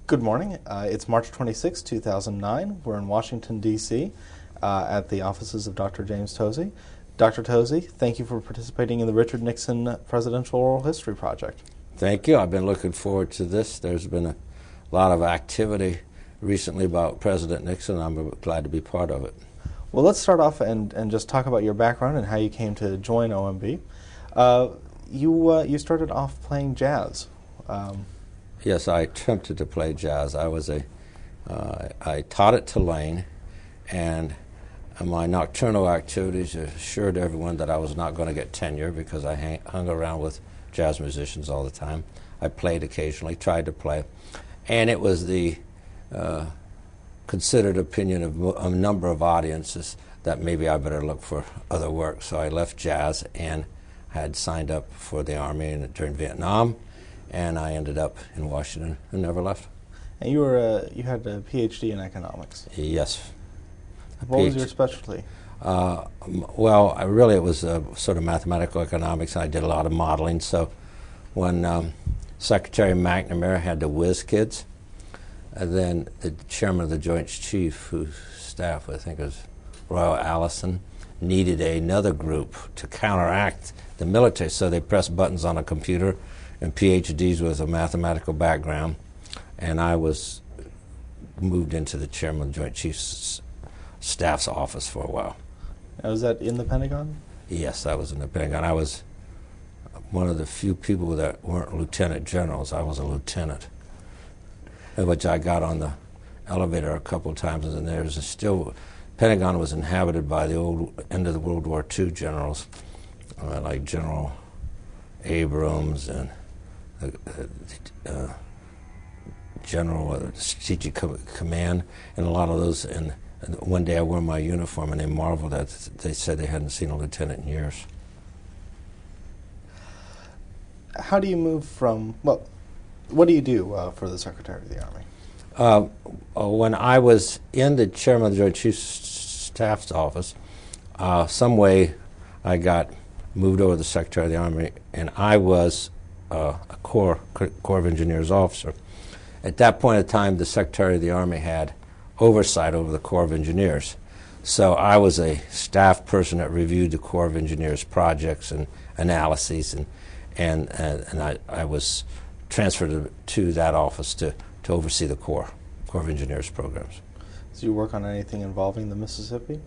Good morning. It's March 26, 2009. We're in Washington, D.C. At the offices of Dr. James Tozzi. Dr. Tozzi, thank you for participating in the Richard Nixon Presidential Oral History Project. Thank you. I've been looking forward to this. There's been a lot of activity recently about President Nixon. I'm glad to be part of it. Well, let's start off and just talk about your background and how you came to join OMB. You started off playing jazz. Yes, I attempted to play jazz. I taught at Tulane, and my nocturnal activities assured everyone that I was not going to get tenure because I hung around with jazz musicians all the time. I played occasionally, tried to play, and it was the considered opinion of a number of audiences that maybe I better look for other work. So I left jazz and had signed up for the Army during Vietnam, and I ended up in Washington and never left. And you had a PhD in economics. Yes. What was your specialty? Well, it was sort of mathematical economics, and I did a lot of modeling. So when Secretary McNamara had the whiz kids, and then the chairman of the Joint Chiefs, whose staff I think was Royal Allison, needed another group to counteract the military. So they pressed buttons on a computer, and PhDs with a mathematical background, and I was moved into the chairman of the Joint Chiefs staff's office for a while. Now, was that in the Pentagon? Yes, I was in the Pentagon. I was one of the few people that weren't lieutenant generals. I was a lieutenant, which I got on the elevator a couple of times, and there's still, Pentagon was inhabited by the old end of the World War II generals, like General Abrams and General Strategic Command, and a lot of those. And one day I wore my uniform, and they marveled at it. They said they hadn't seen a lieutenant in years. How do you move from, well, what do you do for the Secretary of the Army? When I was in the chairman of the Joint Chiefs Staff's office, some way I got moved over to the Secretary of the Army, and I was a Corps of Engineers officer. At that point in time, the Secretary of the Army had oversight over the Corps of Engineers. So I was a staff person that reviewed the Corps of Engineers projects and analyses, and I was transferred to that office to oversee the Corps of Engineers programs. Did you work on anything involving the Mississippi?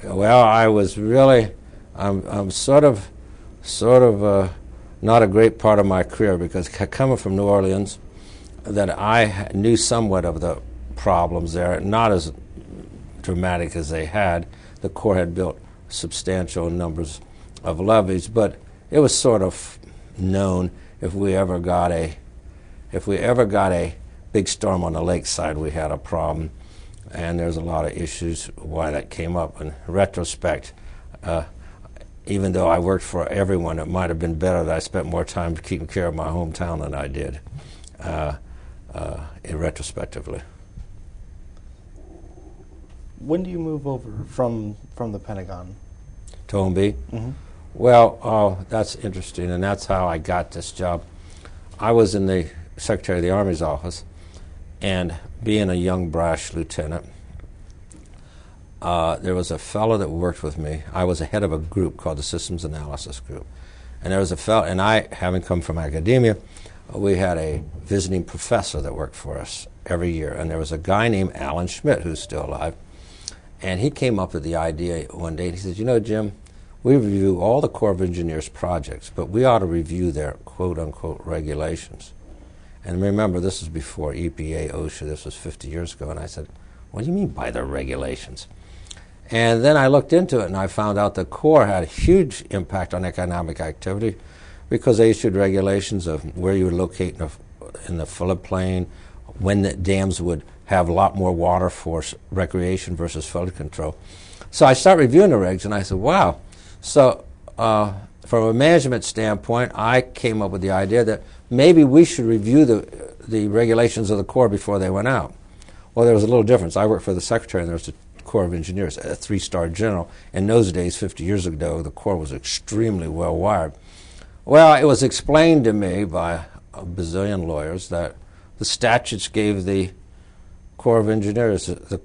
Well, I was really, I'm sort of not a great part of my career, because coming from New Orleans, that I knew somewhat of the problems there, not as dramatic as they had. The Corps had built substantial numbers of levees, but it was sort of known if we ever got a big storm on the lakeside, we had a problem, and there's a lot of issues why that came up. In retrospect, even though I worked for everyone, it might have been better that I spent more time keeping care of my hometown than I did, retrospectively. When do you move over from the Pentagon? To OMB? Mm-hmm. Well, that's interesting, and that's how I got this job. I was in the Secretary of the Army's office, and being a young, brash lieutenant, there was a fellow that worked with me. I was the head of a group called the Systems Analysis Group. And there was a fellow, and I, having come from academia, we had a visiting professor that worked for us every year. And there was a guy named Alan Schmidt, who's still alive. And he came up with the idea one day, and he says, "You know, Jim, we review all the Corps of Engineers projects, but we ought to review their quote-unquote regulations." And remember, this was before EPA, OSHA, this was 50 years ago. And I said, "What do you mean by their regulations?" And then I looked into it, and I found out the Corps had a huge impact on economic activity, because they issued regulations of where you would locate in the floodplain, when the dams would have a lot more water for recreation versus flood control. So I started reviewing the regs, and I said, wow. So from a management standpoint, I came up with the idea that maybe we should review the regulations of the Corps before they went out. Well, there was a little difference. I worked for the Secretary, and there was the Corps of Engineers, a three-star general. In those days, 50 years ago, the Corps was extremely well-wired. Well, it was explained to me by a bazillion lawyers that the statutes gave the Corps of Engineers, the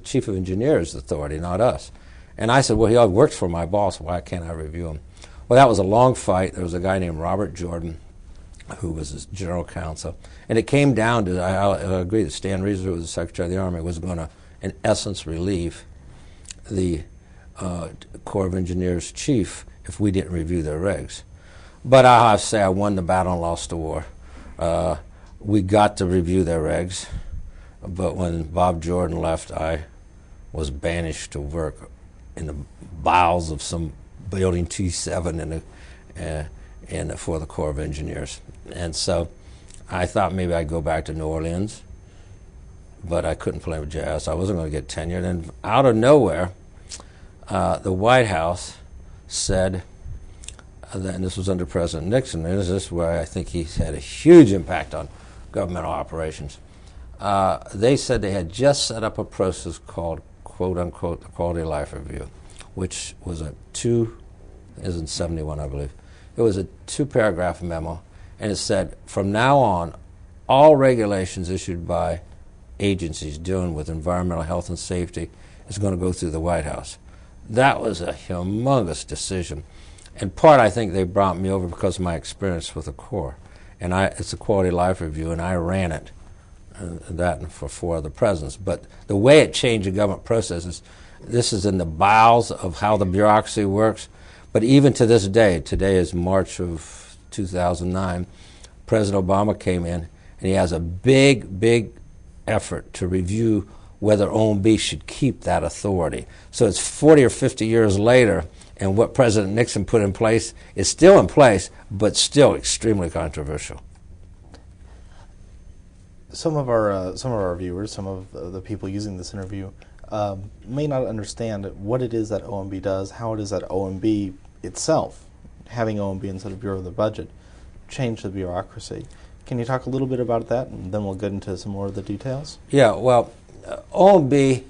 chief of engineers authority, not us. And I said, well, he already works for my boss. Why can't I review him? Well, that was a long fight. There was a guy named Robert Jordan, who was his general counsel. And it came down to, I agree that Stan Reeser, who was the Secretary of the Army, was going to, in essence, relieve the Corps of Engineers chief if we didn't review their regs. But I have to say I won the battle and lost the war. We got to review their regs, but when Bob Jordan left, I was banished to work in the bowels of some building T7 for the Corps of Engineers. And so I thought maybe I'd go back to New Orleans, but I couldn't play with jazz. I wasn't going to get tenured. And out of nowhere, the White House said, and this was under President Nixon, and this is where I think he's had a huge impact on governmental operations. They said they had just set up a process called, quote unquote, the Quality of Life Review, which was is in 71, I believe. It was a 2-paragraph memo, and it said, from now on, all regulations issued by agencies dealing with environmental health and safety is going to go through the White House. That was a humongous decision. In part, I think they brought me over because of my experience with the Corps. And it's a Quality of Life Review, and I ran it, that for 4 other presidents. But the way it changed the government processes, this is in the bowels of how the bureaucracy works. But even to this day, today is March of 2009, President Obama came in, and he has a big effort to review whether OMB should keep that authority. So it's 40 or 50 years later, and what President Nixon put in place is still in place, but still extremely controversial. Some of our viewers, some of the people using this interview, may not understand what it is that OMB does, how it is that OMB itself, having OMB instead of Bureau of the Budget, changed the bureaucracy. Can you talk a little bit about that, and then we'll get into some more of the details? Yeah, well, OMB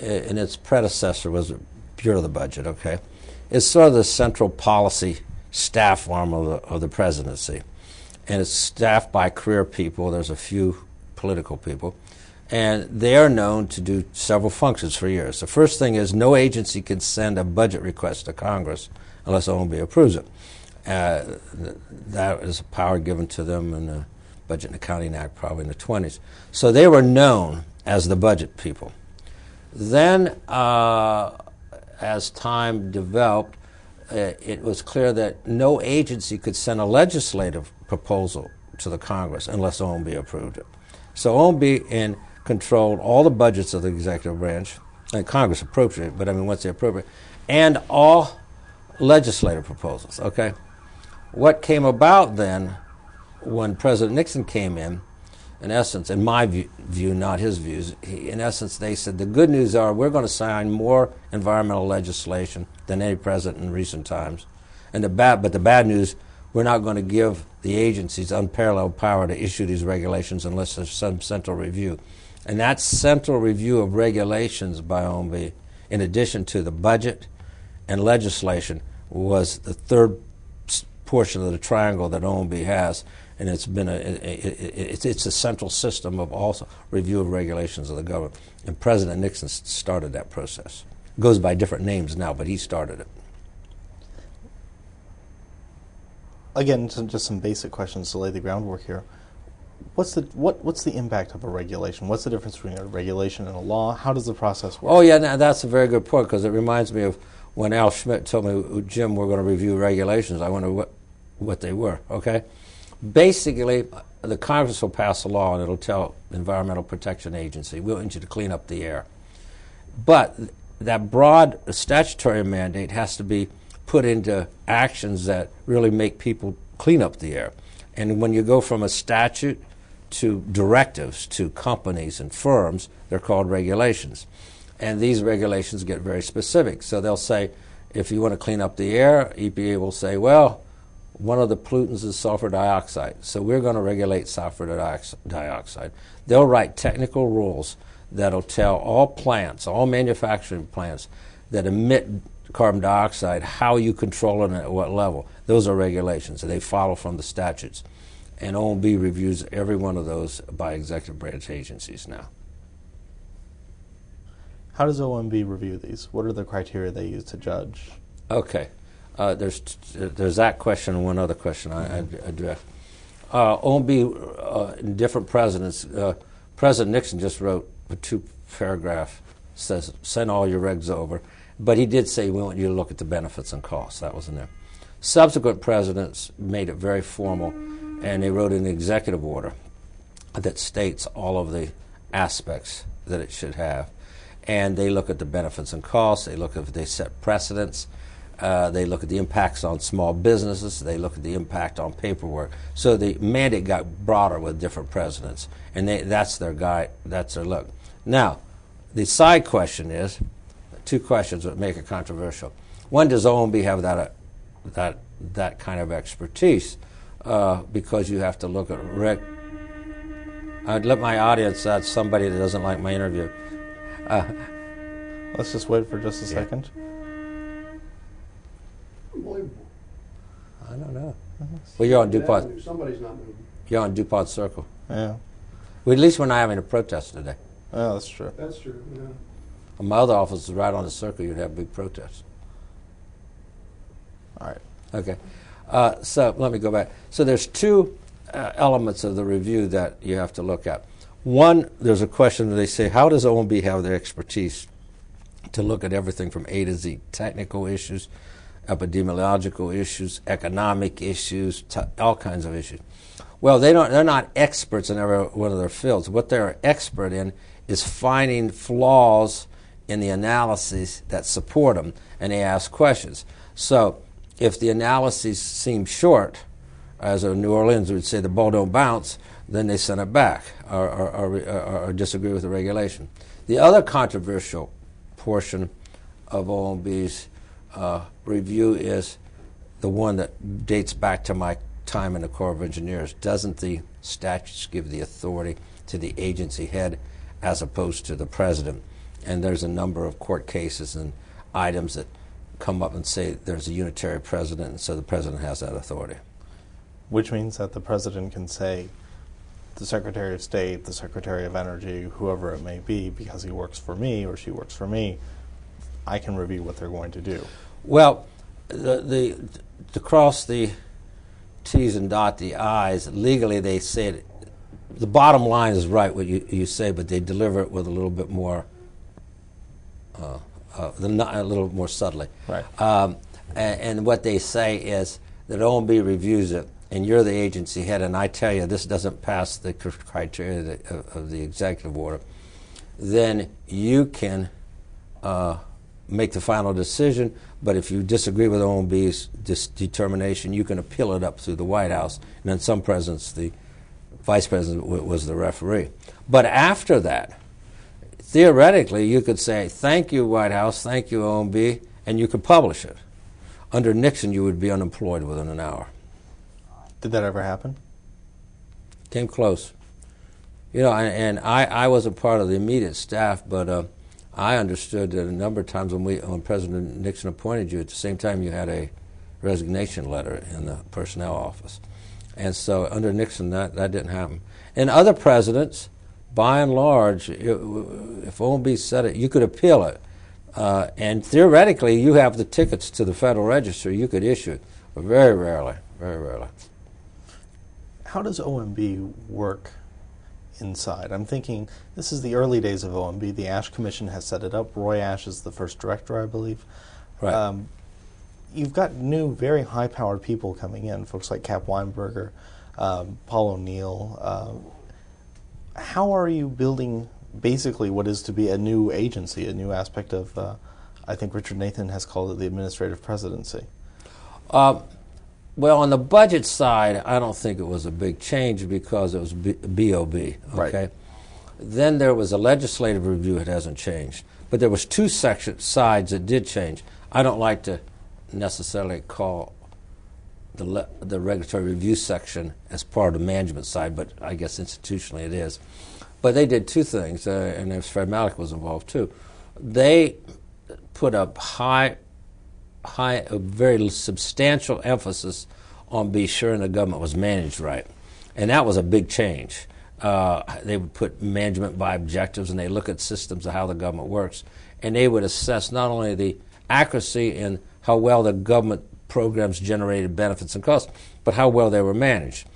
and its predecessor was Bureau of the Budget, okay? It's sort of the central policy staff arm of the presidency. And it's staffed by career people. There's a few political people. And they are known to do several functions for years. The first thing is no agency can send a budget request to Congress unless OMB approves it. That is a power given to them in the Budget and Accounting Act, probably in the 20s. So they were known as the budget people. Then, as time developed, it was clear that no agency could send a legislative proposal to the Congress unless OMB approved it. So OMB controlled all the budgets of the executive branch, and Congress appropriated, but I mean once they appropriate, and all legislative proposals, okay? What came about then when President Nixon came in essence, in my view, not his views, in essence they said the good news are we're going to sign more environmental legislation than any president in recent times. But the bad news, we're not going to give the agencies unparalleled power to issue these regulations unless there's some central review. And that central review of regulations by OMB, in addition to the budget and legislation, was the third portion of the triangle that OMB has. And it's been it's a central system of also review of regulations of the government. And President Nixon started that process. It goes by different names now, but he started it. Again, just some basic questions to lay the groundwork here. What's the impact of a regulation? What's the difference between a regulation and a law? How does the process work? Oh yeah, now that's a very good point because it reminds me of when Al Schmidt told me, Jim, we're going to review regulations. I wonder what they were. Okay. Basically, the Congress will pass a law and it'll tell the Environmental Protection Agency, we want you to clean up the air. But that broad statutory mandate has to be put into actions that really make people clean up the air. And when you go from a statute to directives to companies and firms, they're called regulations. And these regulations get very specific. So they'll say, if you want to clean up the air, EPA will say, well, one of the pollutants is sulfur dioxide, so we're going to regulate sulfur dioxide. They'll write technical rules that'll tell all plants, all manufacturing plants that emit carbon dioxide, how you control it and at what level. Those are regulations, and they follow from the statutes. and OMB reviews every one of those by executive branch agencies now. How does OMB review these? What are the criteria they use to judge? Okay. There's that question and one other question I addressed. OMB, different presidents, President Nixon just wrote a 2-paragraph, says send all your regs over, but he did say we want you to look at the benefits and costs. That was in there. Subsequent presidents made it very formal, and they wrote an executive order that states all of the aspects that it should have. And they look at the benefits and costs, they set precedents, they look at the impacts on small businesses, they look at the impact on paperwork. So the mandate got broader with different presidents, and that's their guide, that's their look. Now, the side question is, 2 questions that make it controversial. One, does OMB have that kind of expertise? Because you have to look at I'd let my audience, that's somebody that doesn't like my interview. Let's just wait for just a second. Unbelievable. I don't know. Well, you're on DuPont. Somebody's not moving. You're on DuPont Circle. Yeah. Well, at least we're not having a protest today. Oh, that's true. That's true, yeah. My other office is right on the circle. You'd have big protests. All right. Okay. So let me go back. So there's 2 elements of the review that you have to look at. One, there's a question that they say, how does OMB have their expertise to look at everything from A to Z, technical issues, epidemiological issues, economic issues, all kinds of issues? Well, they're not experts in every one of their fields. What they're expert in is finding flaws in the analyses that support them, and they ask questions. So if the analyses seem short, as in New Orleans would say the ball don't bounce, then they send it back or disagree with the regulation. The other controversial portion of OMB's review is the one that dates back to my time in the Corps of Engineers. Doesn't the statutes give the authority to the agency head as opposed to the president? And there's a number of court cases and items that come up and say there's a unitary president, and so the president has that authority. Which means that the president can say, the Secretary of State, the Secretary of Energy, whoever it may be, because he works for me or she works for me, I can review what they're going to do. Well, to cross the T's and dot the I's, legally they say the bottom line is right what you say, but they deliver it with a little bit more, a little more subtly. Right. And what they say is that OMB reviews it, and you're the agency head, and I tell you this doesn't pass the criteria of the executive order, then you can make the final decision. But if you disagree with OMB's determination, you can appeal it up through the White House. And then some presidents, the vice president was the referee. But after that, theoretically, you could say, thank you, White House, thank you, OMB, and you could publish it. Under Nixon, you would be unemployed within an hour. Did that ever happen? Came close. You know, and I wasn't part of the immediate staff, but I understood that a number of times when President Nixon appointed you, at the same time you had a resignation letter in the personnel office. And so under Nixon, that didn't happen. And other presidents, by and large, if OMB said it, you could appeal it. And theoretically, you have the tickets to the Federal Register. You could issue it, but very rarely, very rarely. How does OMB work inside? I'm thinking this is the early days of OMB. The Ash Commission has set it up. Roy Ash is the first director, I believe. Right. You've got new, very high-powered people coming in, folks like Cap Weinberger, Paul O'Neill. How are you building basically what is to be a new agency, a new aspect of, I think Richard Nathan has called it the administrative presidency? Well, on the budget side, I don't think it was a big change because it was BOB, okay? Right. Then there was a legislative review. It hasn't changed. But there was 2 sides that did change. I don't like to necessarily call the regulatory review section as part of the management side, but I guess institutionally it is. But they did 2 things, and Fred Malek was involved too. They put a very substantial emphasis on be sure the government was managed right. And that was a big change. They would put management by objectives, and they look at systems of how the government works. And they would assess not only the accuracy and how well the government programs generated benefits and costs, but how well they were managed.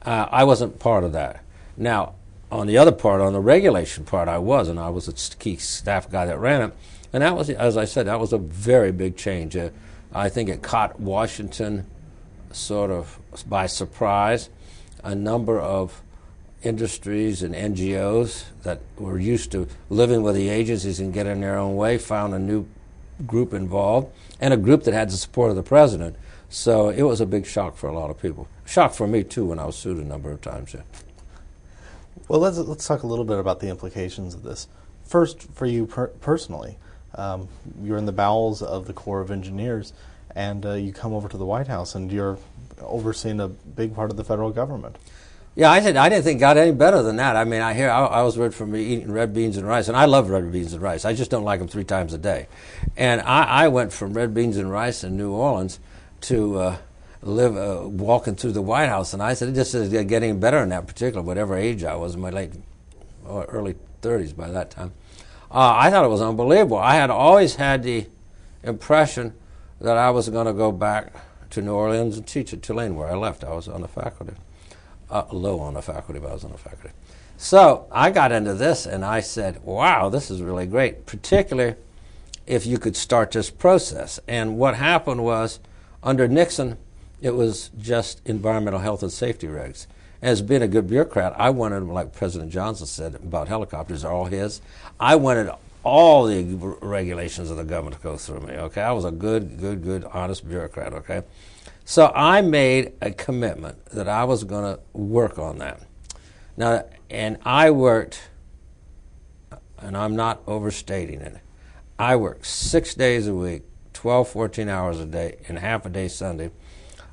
I wasn't part of that. Now, on the other part, on the regulation part, I was a key staff guy that ran it. And that was, as I said, that was a very big change. I think it caught Washington sort of by surprise. A number of industries and NGOs that were used to living with the agencies and getting their own way found a new group involved, and a group that had the support of the president. So it was a big shock for a lot of people. Shock for me, too, when I was sued a number of times. Yeah. Well, let's talk a little bit about the implications of this. First, for you personally, you're in the bowels of the Corps of Engineers, and you come over to the White House, and you're overseeing a big part of the federal government. Yeah, I didn't think it got any better than that. I mean, I was read from eating red beans and rice, and I love red beans and rice. I just don't like them 3 times a day. And I went from red beans and rice in New Orleans to walking through the White House, and I said it just is getting better in that particular, whatever age I was, in my late or early 30s by that time. I thought it was unbelievable. I had always had the impression that I was going to go back to New Orleans and teach at Tulane, where I left. I was on the faculty. Low on the faculty, but I was on the faculty. So I got into this, and I said, wow, this is really great, particularly if you could start this process. And what happened was, under Nixon, it was just environmental health and safety regs. As being a good bureaucrat, I wanted, like President Johnson said about helicopters, are all his. I wanted all the regulations of the government to go through me, okay? I was a good, honest bureaucrat, okay? So I made a commitment that I was going to work on that. Now, and I worked, and I'm not overstating it, I worked 6 days a week, 12, 14 hours a day, and half a day Sunday,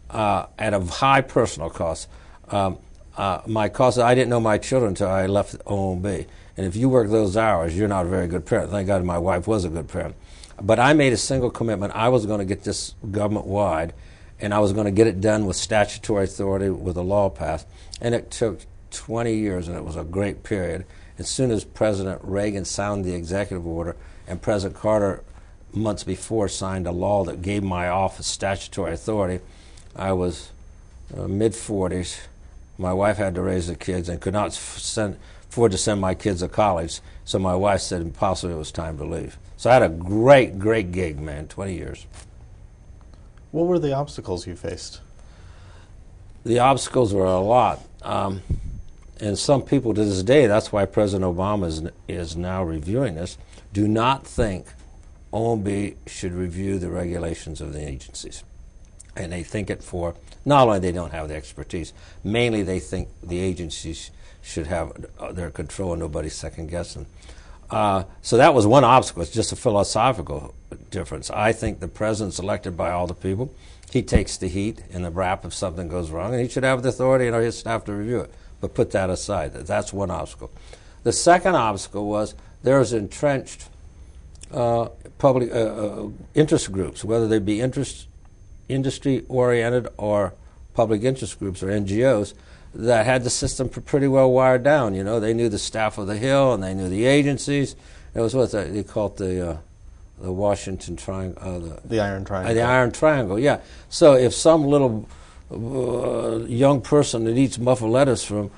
at a high personal cost. My cost, I didn't know my children until I left OMB. And if you work those hours, you're not a very good parent. Thank God my wife was a good parent. But I made a single commitment. I was going to get this government-wide, and I was going to get it done with statutory authority, with a law passed. And it took 20 years, and it was a great period. As soon as President Reagan signed the executive order, and President Carter, months before, signed a law that gave my office statutory authority, I was mid-40s. My wife had to raise the kids and could not afford to send my kids to college, so my wife said impossible, it was time to leave. So I had a great gig, man, 20 years. What were the obstacles you faced? The obstacles were a lot. And some people to this day, that's why President Obama is now reviewing this, do not think OMB should review the regulations of the agencies. And they think it for, not only they don't have the expertise, mainly they think the agencies should have their control and nobody second guessing. So that was one obstacle. It's just a philosophical difference. I think the president's elected by all the people. He takes the heat and the rap if something goes wrong, and he should have the authority and his staff to review it. But put that aside. That's one obstacle. The second obstacle was there's entrenched public interest groups, whether they be industry-oriented or public interest groups or NGOs, that had the system pretty well wired down. You know, they knew the staff of the Hill and they knew the agencies. It was what they called the Washington Triangle. The Iron Triangle. The Iron Triangle, yeah. So if some little young person that eats muffled lettuce from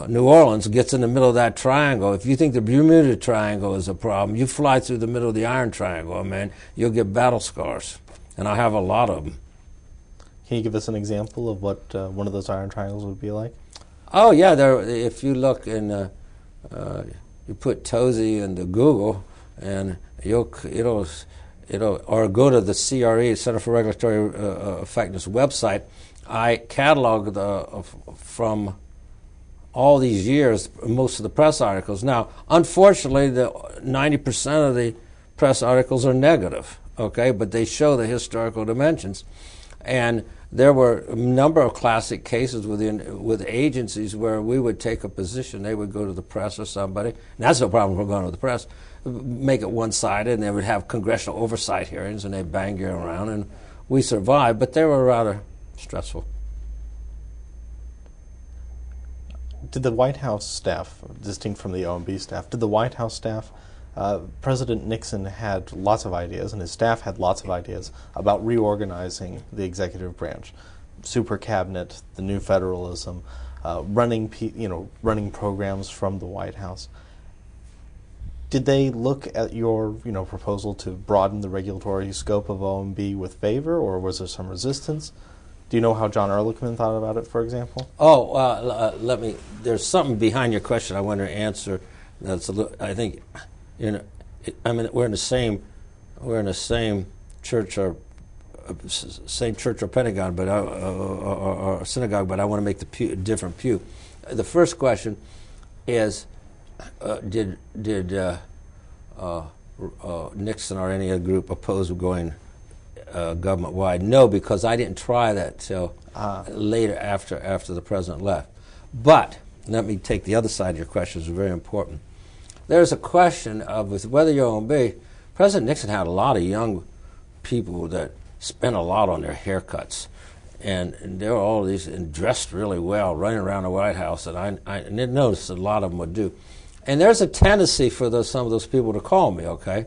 New Orleans gets in the middle of that triangle, if you think the Bermuda Triangle is a problem, you fly through the middle of the Iron Triangle, man, you'll get battle scars. And I have a lot of them. Can you give us an example of what one of those iron triangles would be like? Oh, yeah. If you look in, you put Tozzi into Google, and it'll or go to the CRE, Center for Regulatory Effectiveness website. I cataloged from all these years most of the press articles. Now, unfortunately, 90% of the press articles are negative. Okay, but they show the historical dimensions, and there were a number of classic cases with agencies where we would take a position, they would go to the press or somebody, and that's no problem for going to the press, make it one-sided, and they would have congressional oversight hearings, and they'd bang you around, and we survived, but they were rather stressful. Did the White House staff, distinct from the OMB staff, did the White House staff, President Nixon had lots of ideas, and his staff had lots of ideas about reorganizing the executive branch, super cabinet, the new federalism, running programs from the White House. Did they look at your proposal to broaden the regulatory scope of OMB with favor, or was there some resistance? Do you know how John Ehrlichman thought about it, for example? There's something behind your question I want to answer. I think, we're in the same church or Pentagon, but or synagogue. But I want to make the different pew. The first question is, did Nixon or any other group oppose going government-wide? No, because I didn't try that till later after the president left. But let me take the other side of your question. It's very important. There's a question of with whether you're OMB. President Nixon had a lot of young people that spent a lot on their haircuts, and there were all these and dressed really well, running around the White House, and I didn't notice a lot of them would do. And there's a tendency for some of those people to call me, okay?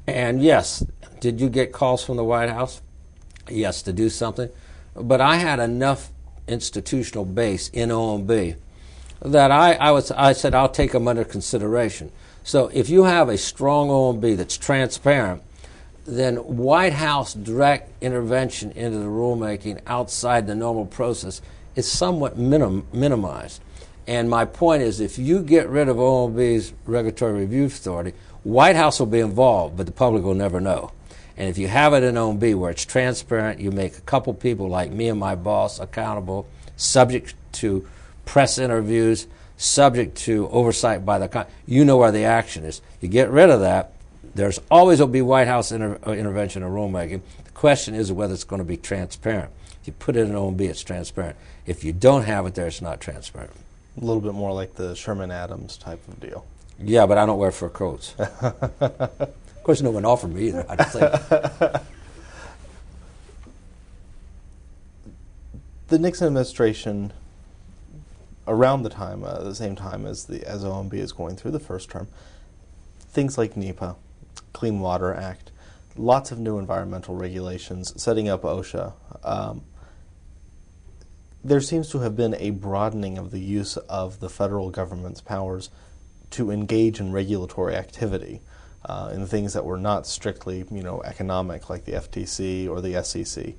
And yes, did you get calls from the White House? Yes, to do something. But I had enough institutional base in OMB that I said I'll take them under consideration. So if you have a strong OMB that's transparent, then White House direct intervention into the rulemaking outside the normal process is somewhat minimized. And my point is, if you get rid of OMB's regulatory review authority, White House will be involved, but the public will never know. And if you have it in OMB where it's transparent, you make a couple people like me and my boss accountable, subject to press interviews, subject to oversight by you know where the action is. You get rid of that, there's always will be White House intervention in rulemaking. The question is whether it's going to be transparent. If you put it in OMB, it's transparent. If you don't have it there, it's not transparent. A little bit more like the Sherman-Adams type of deal. Yeah, but I don't wear fur coats. Of course, no one offered me either. I just think. The Nixon administration, around the same time as OMB is going through the first term, things like NEPA, Clean Water Act, lots of new environmental regulations, setting up OSHA. There seems to have been a broadening of the use of the federal government's powers to engage in regulatory activity in things that were not strictly, economic, like the FTC or the SEC.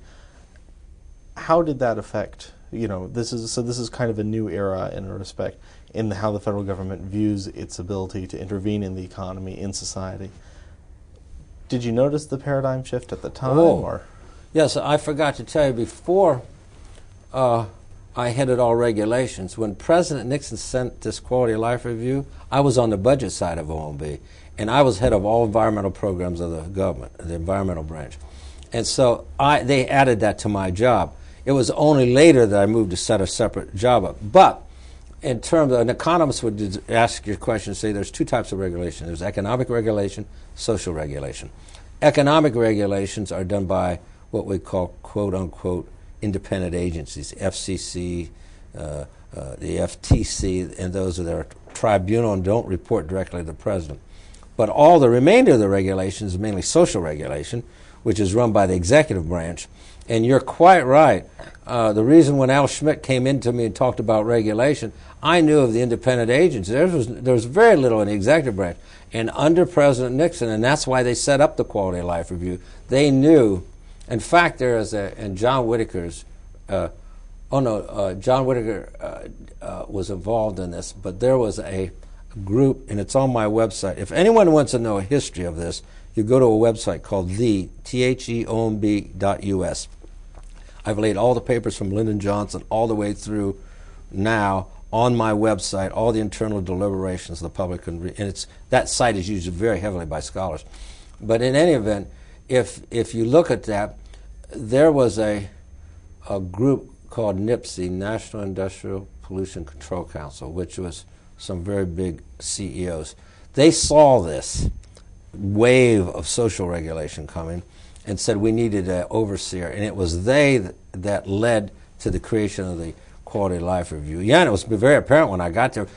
How did that affect? This is kind of a new era in a respect in how the federal government views its ability to intervene in the economy, in society. Did you notice the paradigm shift at the time? Or? Yes, I forgot to tell you before I headed all regulations. When President Nixon sent this quality of life review, I was on the budget side of OMB, and I was head of all environmental programs of the government, the environmental branch. And so they added that to my job. It was only later that I moved to set a separate job up. But in terms of, an economist would ask your question and say there's two types of regulation. There's economic regulation, social regulation. Economic regulations are done by what we call, quote unquote, independent agencies, FCC, the FTC, and those are their tribunal and don't report directly to the president. But all the remainder of the regulations is mainly social regulation, which is run by the executive branch. And you're quite right. The reason when Al Schmidt came into me and talked about regulation, I knew of the independent agencies. There was very little in the executive branch. And under President Nixon, and that's why they set up the Quality of Life Review, they knew. In fact, there is and John Whitaker's, John Whitaker was involved in this, but there was a group, and it's on my website. If anyone wants to know a history of this, you go to a website called theomb.us. I've laid all the papers from Lyndon Johnson all the way through now on my website, all the internal deliberations the public can read. And that site is used very heavily by scholars. But in any event, if you look at that, there was a group called NIPSI, National Industrial Pollution Control Council, which was some very big CEOs. They saw this wave of social regulation coming and said we needed an overseer, and it was they that led to the creation of the quality of life review. Yeah, and it was very apparent when I got there.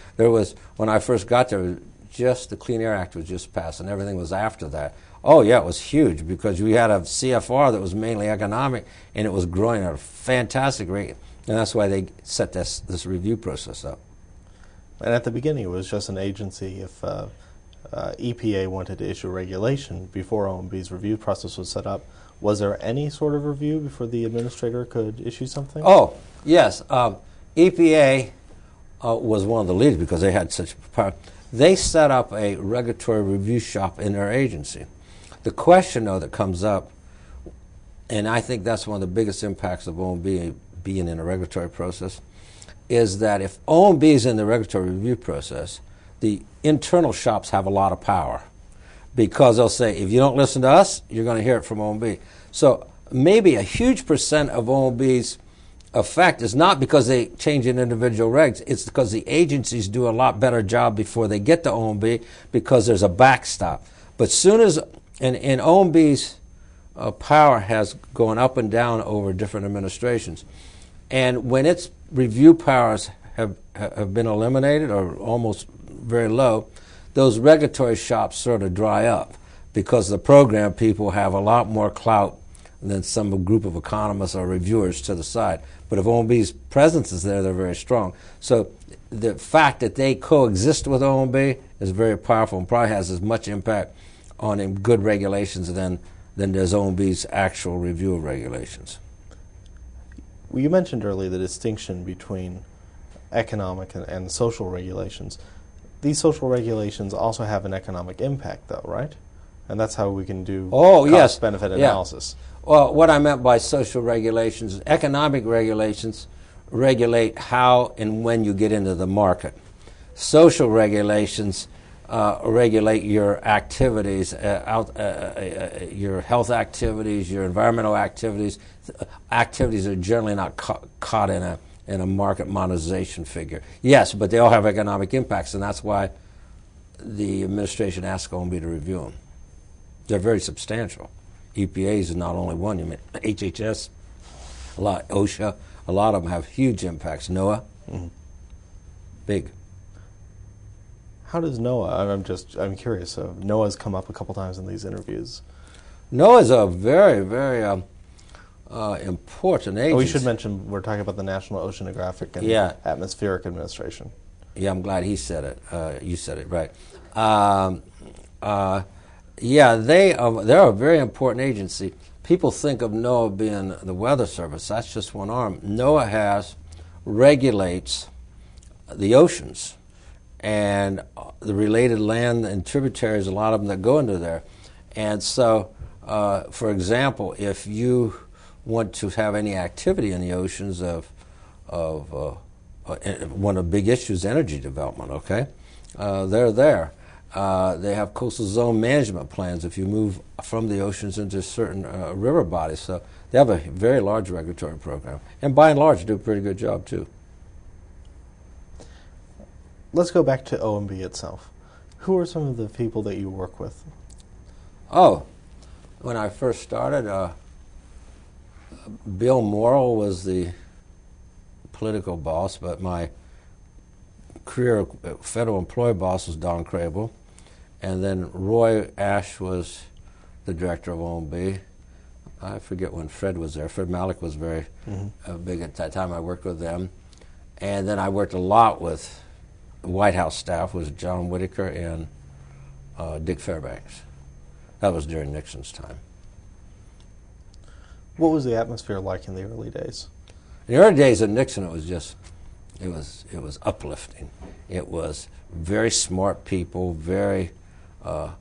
When I first got there, just the Clean Air Act was just passed, and everything was after that. Oh, yeah, it was huge because we had a CFR that was mainly economic, and it was growing at a fantastic rate, and that's why they set this review process up. And at the beginning, it was just an agency. If EPA wanted to issue regulation before OMB's review process was set up, was there any sort of review before the administrator could issue something? Oh, yes. EPA was one of the leaders because they had such power. They set up a regulatory review shop in their agency. The question, though, that comes up, and I think that's one of the biggest impacts of OMB being in a regulatory process, is that if OMB is in the regulatory review process, the internal shops have a lot of power because they'll say, if you don't listen to us, you're going to hear it from OMB. So maybe a huge percent of OMB's effect is not because they change in individual regs, it's because the agencies do a lot better job before they get to OMB because there's a backstop. But soon as, and OMB's power has gone up and down over different administrations. And when its review powers have been eliminated or almost very low, those regulatory shops sort of dry up because the program people have a lot more clout than some group of economists or reviewers to the side. But if OMB's presence is there, they're very strong. So the fact that they coexist with OMB is very powerful and probably has as much impact on good regulations than does OMB's actual review of regulations. Well, you mentioned earlier the distinction between economic and social regulations. These social regulations also have an economic impact, though, right? And that's how we can do cost-benefit analysis. Well, what I meant by social regulations, economic regulations regulate how and when you get into the market. Social regulations regulate your activities, your health activities, your environmental activities. Activities are generally not caught in a market monetization figure. Yes, but they all have economic impacts, and that's why the administration asked OMB to review them. They're very substantial. EPA's is not only one. You mean HHS, OSHA, a lot of them have huge impacts. NOAA, big. How does NOAA? I'm curious. NOAA's come up a couple times in these interviews. NOAA is a very, very important agency. We should mention we're talking about the National Oceanographic and Atmospheric Administration. Yeah, I'm glad he said it. You said it right. They're a very important agency. People think of NOAA being the Weather Service. That's just one arm. NOAA regulates the oceans and the related land and tributaries, a lot of them that go into there. And so, for example, if you want to have any activity in the oceans one of the big issues is energy development, okay? They're there. They have coastal zone management plans if you move from the oceans into certain river bodies. So they have a very large regulatory program. And by and large, do a pretty good job, too. Let's go back to OMB itself. Who are some of the people that you work with? Oh, when I first started, Bill Morrill was the political boss, but my career federal employee boss was Don Crable. And then Roy Ash was the director of OMB. I forget when Fred was there. Fred Malik was very big at that time. I worked with them. And then I worked a lot with the White House staff, was John Whitaker and Dick Fairbanks. That was during Nixon's time. What was the atmosphere like in the early days? In the early days of Nixon, it was uplifting. It was very smart people, very not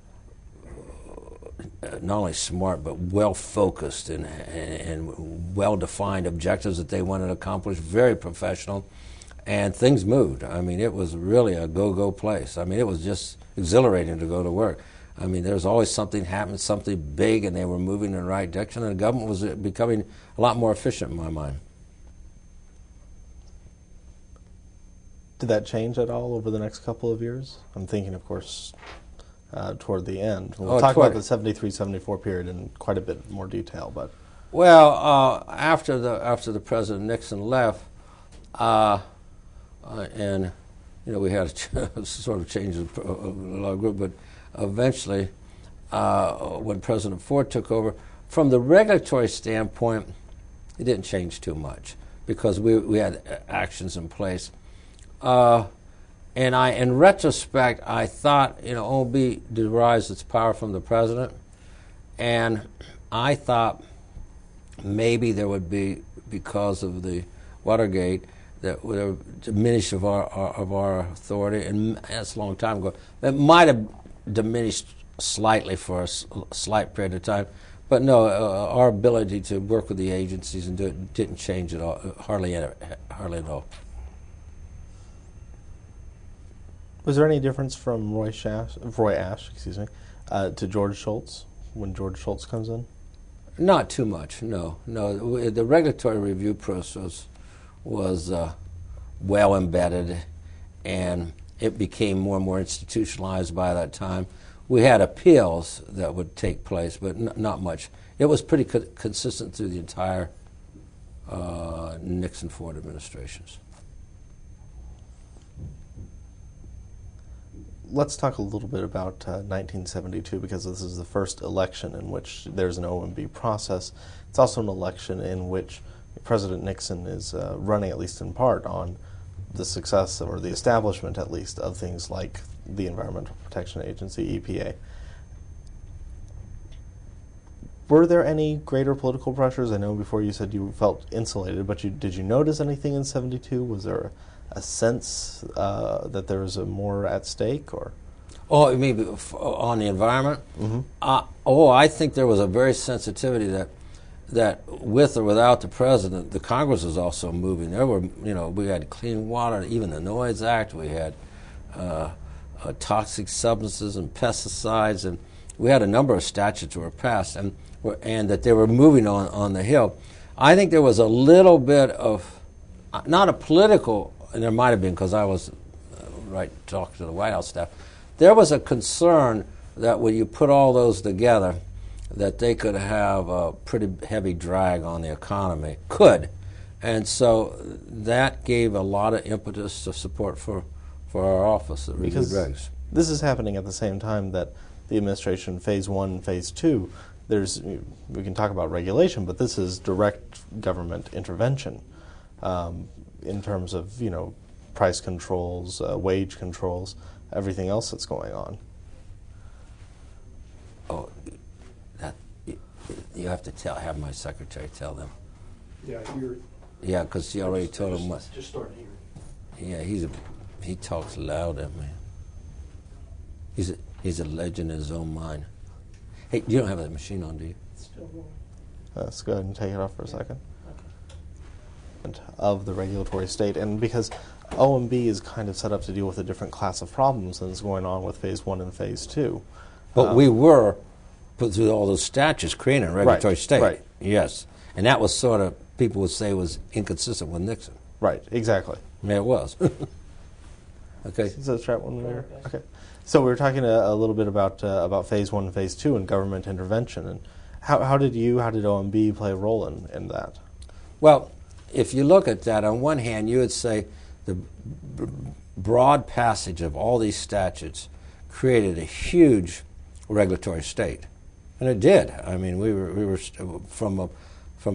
only smart but well-focused and well-defined objectives that they wanted to accomplish, very professional, and things moved. I mean, it was really a go-go place. I mean, it was just exhilarating to go to work. I mean, there was always something happening, something big, and they were moving in the right direction, and the government was becoming a lot more efficient in my mind. Did that change at all over the next couple of years? I'm thinking, of course, toward the end. We'll talk about the 73-74 period in quite a bit more detail. But well, after the President Nixon left, And we had a sort of change of a group, but eventually, when President Ford took over, from the regulatory standpoint, it didn't change too much because we had actions in place. And in retrospect, I thought, OMB derives its power from the president, and I thought maybe there would be, because of the Watergate, that would diminish of our authority, and that's a long time ago. It might have diminished slightly for a slight period of time, but no, our ability to work with the agencies and do it didn't change at all, hardly at all. Was there any difference from Roy Ash, to George Shultz when George Shultz comes in? Not too much, no. The regulatory review process was well embedded, and it became more and more institutionalized by that time. We had appeals that would take place, but not much. It was pretty consistent through the entire Nixon-Ford administrations. Let's talk a little bit about 1972, because this is the first election in which there's an OMB process. It's also an election in which President Nixon is running, at least in part, on the success, or the establishment at least, of things like the Environmental Protection Agency, EPA. Were there any greater political pressures? I know before you said you felt insulated, but did you notice anything in 72? Was there a sense that there was more at stake, or? Oh, you mean on the environment? Mm-hmm. I think there was a very sensitivity that with or without the president, the Congress was also moving. There were, we had clean water, even the Noise Act. We had toxic substances and pesticides, and we had a number of statutes that were passed, and that they were moving on the Hill. I think there was a little bit of, not a political, and there might have been because I was talking to the White House staff, there was a concern that when you put all those together, that they could have a pretty heavy drag on the economy. And so that gave a lot of impetus to support for our office that reviewed regs. This is happening at the same time that the administration, phase 1, phase 2, we can talk about regulation, but this is direct government intervention in terms of, price controls, wage controls, everything else that's going on. Oh, you have to have my secretary tell them. Yeah, because he already told them what. Just start hearing. Yeah, he talks loud at me. He's a legend in his own mind. Hey, you don't have that machine on, do you? Still going. Let's go ahead and take it off for a second. Of the regulatory state, and because OMB is kind of set up to deal with a different class of problems than is going on with phase 1 and phase 2. But we were put through all those statutes creating a regulatory state. Right. Yes. And that was sort of, people would say, was inconsistent with Nixon. Right, exactly. Yeah, it was. Okay. So let's try one more. Okay. So we were talking a little bit about phase 1 and phase 2 and government intervention, and how did OMB play a role in that? Well, if you look at that, on one hand, you would say the broad passage of all these statutes created a huge regulatory state, and it did. I mean, we were from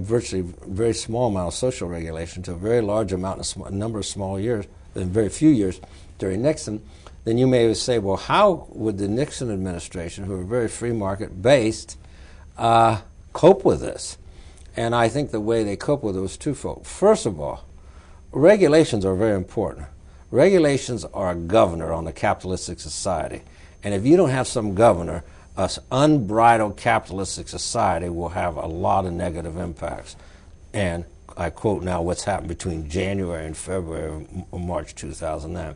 virtually a very small amount of social regulation to a very large amount, a number of small years, in very few years during Nixon. Then you may say, well, how would the Nixon administration, who were very free market based, cope with this? And I think the way they cope with it was twofold. First of all, regulations are very important. Regulations are a governor on a capitalistic society. And if you don't have some governor, an unbridled capitalistic society will have a lot of negative impacts. And I quote now what's happened between January and February of March 2009.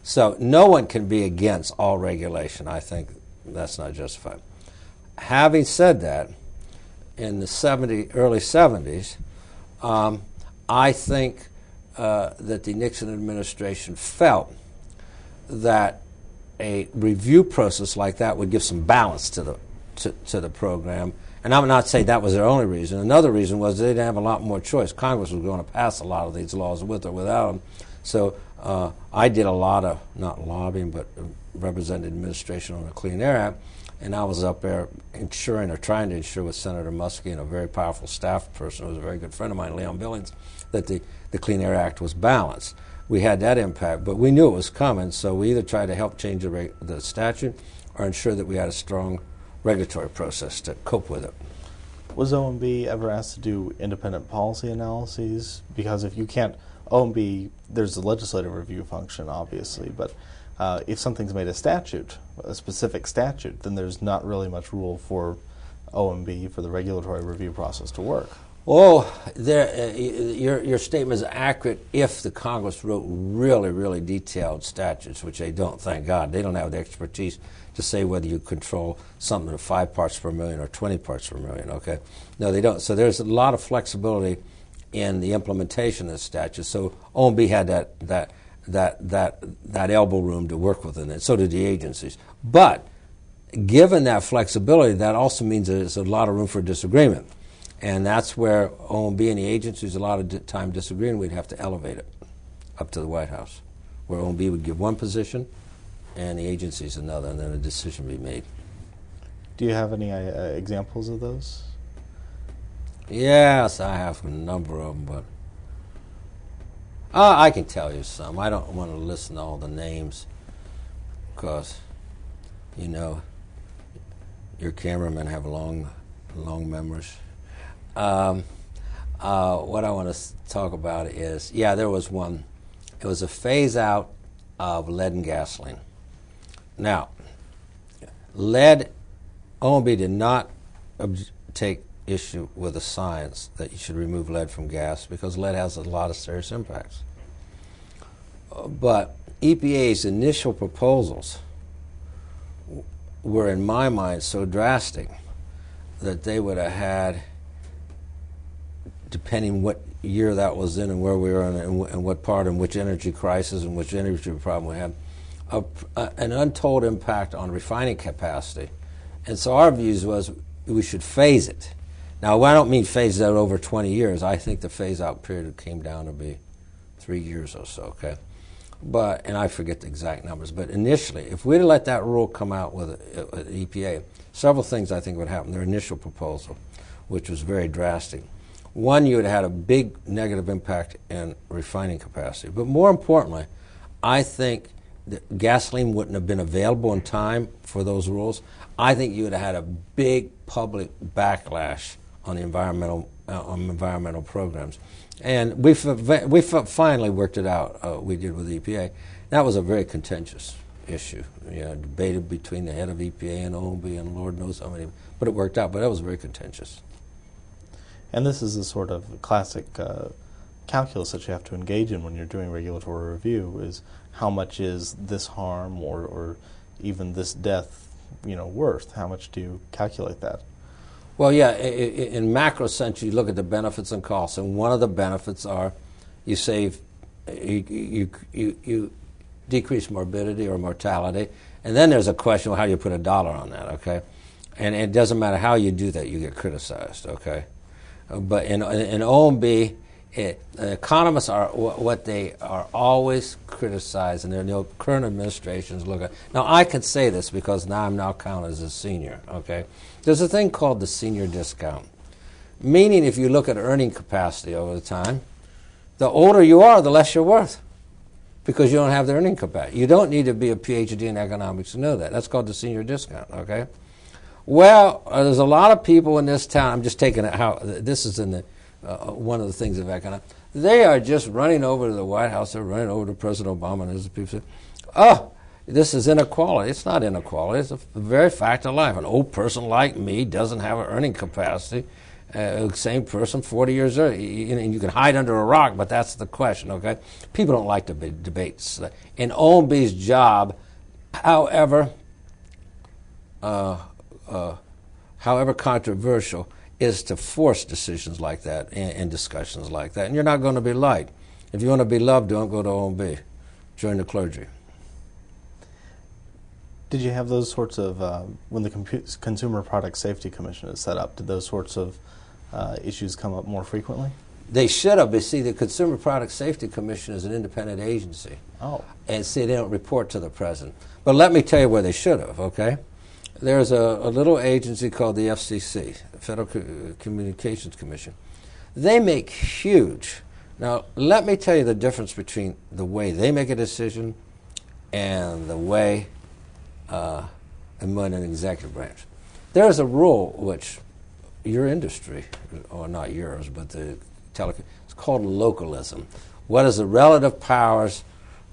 So no one can be against all regulation. I think that's not justified. Having said that, in the early 70s, I think that the Nixon administration felt that a review process like that would give some balance to the program And I'm not saying that was their only reason. Another reason was they didn't have a lot more choice. Congress was going to pass a lot of these laws with or without them. So I did a lot of, not lobbying, but represented administration on the Clean Air Act. And I was up there ensuring or trying to ensure with Senator Muskie and a very powerful staff person who was a very good friend of mine, Leon Billings, that the Clean Air Act was balanced. We had that impact, but we knew it was coming, so we either tried to help change the statute or ensure that we had a strong regulatory process to cope with it. Was OMB ever asked to do independent policy analyses? Because if you can't, OMB, there's the legislative review function, obviously, but if something's made a statute, a specific statute, then there's not really much rule for OMB, for the regulatory review process to work. Well, your statement is accurate if the Congress wrote really, really detailed statutes, which they don't, thank God. They don't have the expertise to say whether you control something at 5 parts per million or 20 parts per million, okay? No, they don't. So there's a lot of flexibility in the implementation of the statute. So OMB had that elbow room to work within it. So did the agencies. But given that flexibility, that also means there's a lot of room for disagreement. And that's where OMB and the agencies a lot of time disagreeing. We'd have to elevate it up to the White House, where OMB would give one position and the agencies another, and then a decision be made. Do you have any examples of those? Yes, I have a number of them, but I can tell you some. I don't want to listen to all the names because, you know, your cameramen have long memories. What I want to talk about is, there was one. It was a phase out of lead in gasoline. Now, lead, OMB did not take issue with the science that you should remove lead from gas because lead has a lot of serious impacts. But EPA's initial proposals were, in my mind, so drastic that they would have had, depending what year that was in and where we were in and what part and which energy crisis and which energy problem we had, an untold impact on refining capacity. And so our views was we should phase it. Now, I don't mean phase it out over 20 years. I think the phase-out period came down to be 3 years or so, okay? But, and I forget the exact numbers, but initially, if we'd have let that rule come out with EPA, several things I think would happen. Their initial proposal, which was very drastic. One, you would have had a big negative impact in refining capacity. But more importantly, I think that gasoline wouldn't have been available in time for those rules. I think you would have had a big public backlash on the environmental programs. And we finally worked it out, we did with EPA. That was a very contentious issue, debated between the head of EPA and OMB and Lord knows how many, but it worked out, but that was very contentious. And this is the sort of classic calculus that you have to engage in when you're doing regulatory review, is how much is this harm or even this death, worth? How much do you calculate that? Well, in macro sense, you look at the benefits and costs, and one of the benefits are you save, you decrease morbidity or mortality, and then there's a question of how you put a dollar on that, okay? And it doesn't matter how you do that, you get criticized, okay? But in OMB, economists are what they are always criticized, and their current administrations look at. Now, I can say this because I'm now counted as a senior, okay? There's a thing called the senior discount, meaning if you look at earning capacity over the time, the older you are, the less you're worth because you don't have the earning capacity. You don't need to be a PhD in economics to know that. That's called the senior discount, okay? Well, there's a lot of people in this town. I'm just taking it how this is in the one of the things of economics. They are just running over to the White House. They're running over to President Obama, and there's people say, "Oh, this is inequality." It's not inequality. It's a very fact of life. An old person like me doesn't have an earning capacity. Same person, 40 years old. You can hide under a rock, but that's the question. Okay, people don't like debates. In OMB's job, however controversial, is to force decisions like that and discussions like that. And you're not going to be liked. If you want to be loved, don't go to OMB. Join the clergy. Did you have those sorts of, when the Consumer Product Safety Commission is set up, did those sorts of issues come up more frequently? They should have, but see, the Consumer Product Safety Commission is an independent agency. Oh. And see, they don't report to the president. But let me tell you where they should have, okay? There's a little agency called the FCC, Federal Communications Commission. They make huge. Now, let me tell you the difference between the way they make a decision and the way and when an executive branch. There's a rule which your industry, or not yours, but the it's called localism. What is the relative powers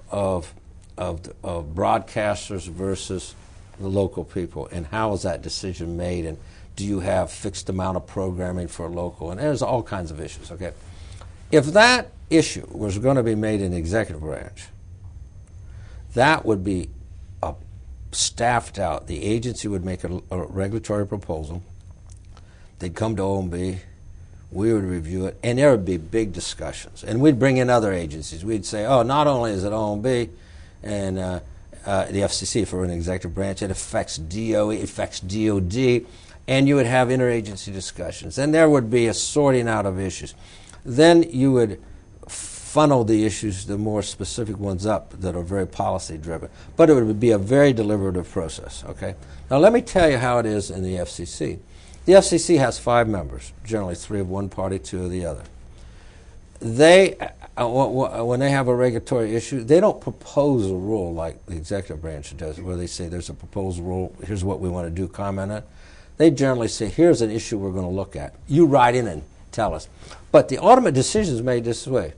of broadcasters versus the local people, and how is that decision made, and do you have fixed amount of programming for local, and there's all kinds of issues, okay? If that issue was going to be made in the executive branch, that would be staffed out. The agency would make a regulatory proposal. They'd come to OMB, we would review it, and there would be big discussions. And we'd bring in other agencies. We'd say, oh, not only is it OMB and the FCC for an executive branch, it affects DOE, it affects DOD, and you would have interagency discussions. And there would be a sorting out of issues. Then you would funnel the issues, the more specific ones up that are very policy driven. But it would be a very deliberative process, okay? Now let me tell you how it is in the FCC. The FCC has 5 members, generally 3 of one party, 2 of the other. They, when they have a regulatory issue, they don't propose a rule like the executive branch does, where they say there's a proposed rule, here's what we want to do, comment on it. They generally say, here's an issue we're going to look at. You write in and tell us. But the ultimate decision is made this way.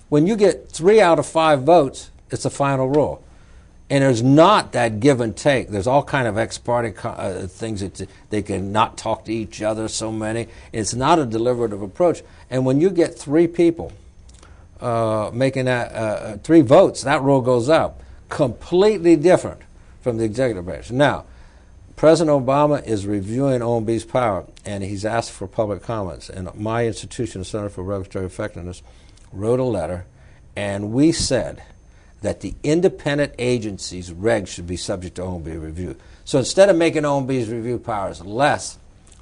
When you get 3 out of 5 votes, it's a final rule. And there's not that give and take. There's all kind of ex parte things that they can not talk to each other, so many. It's not a deliberative approach. And when you get 3 people making that 3 votes, that rule goes up. Completely different from the executive branch. Now, President Obama is reviewing OMB's power, and he's asked for public comments. And my institution, the Center for Regulatory Effectiveness, wrote a letter, and we said that the independent agency's regs should be subject to OMB review. So instead of making OMB's review powers less,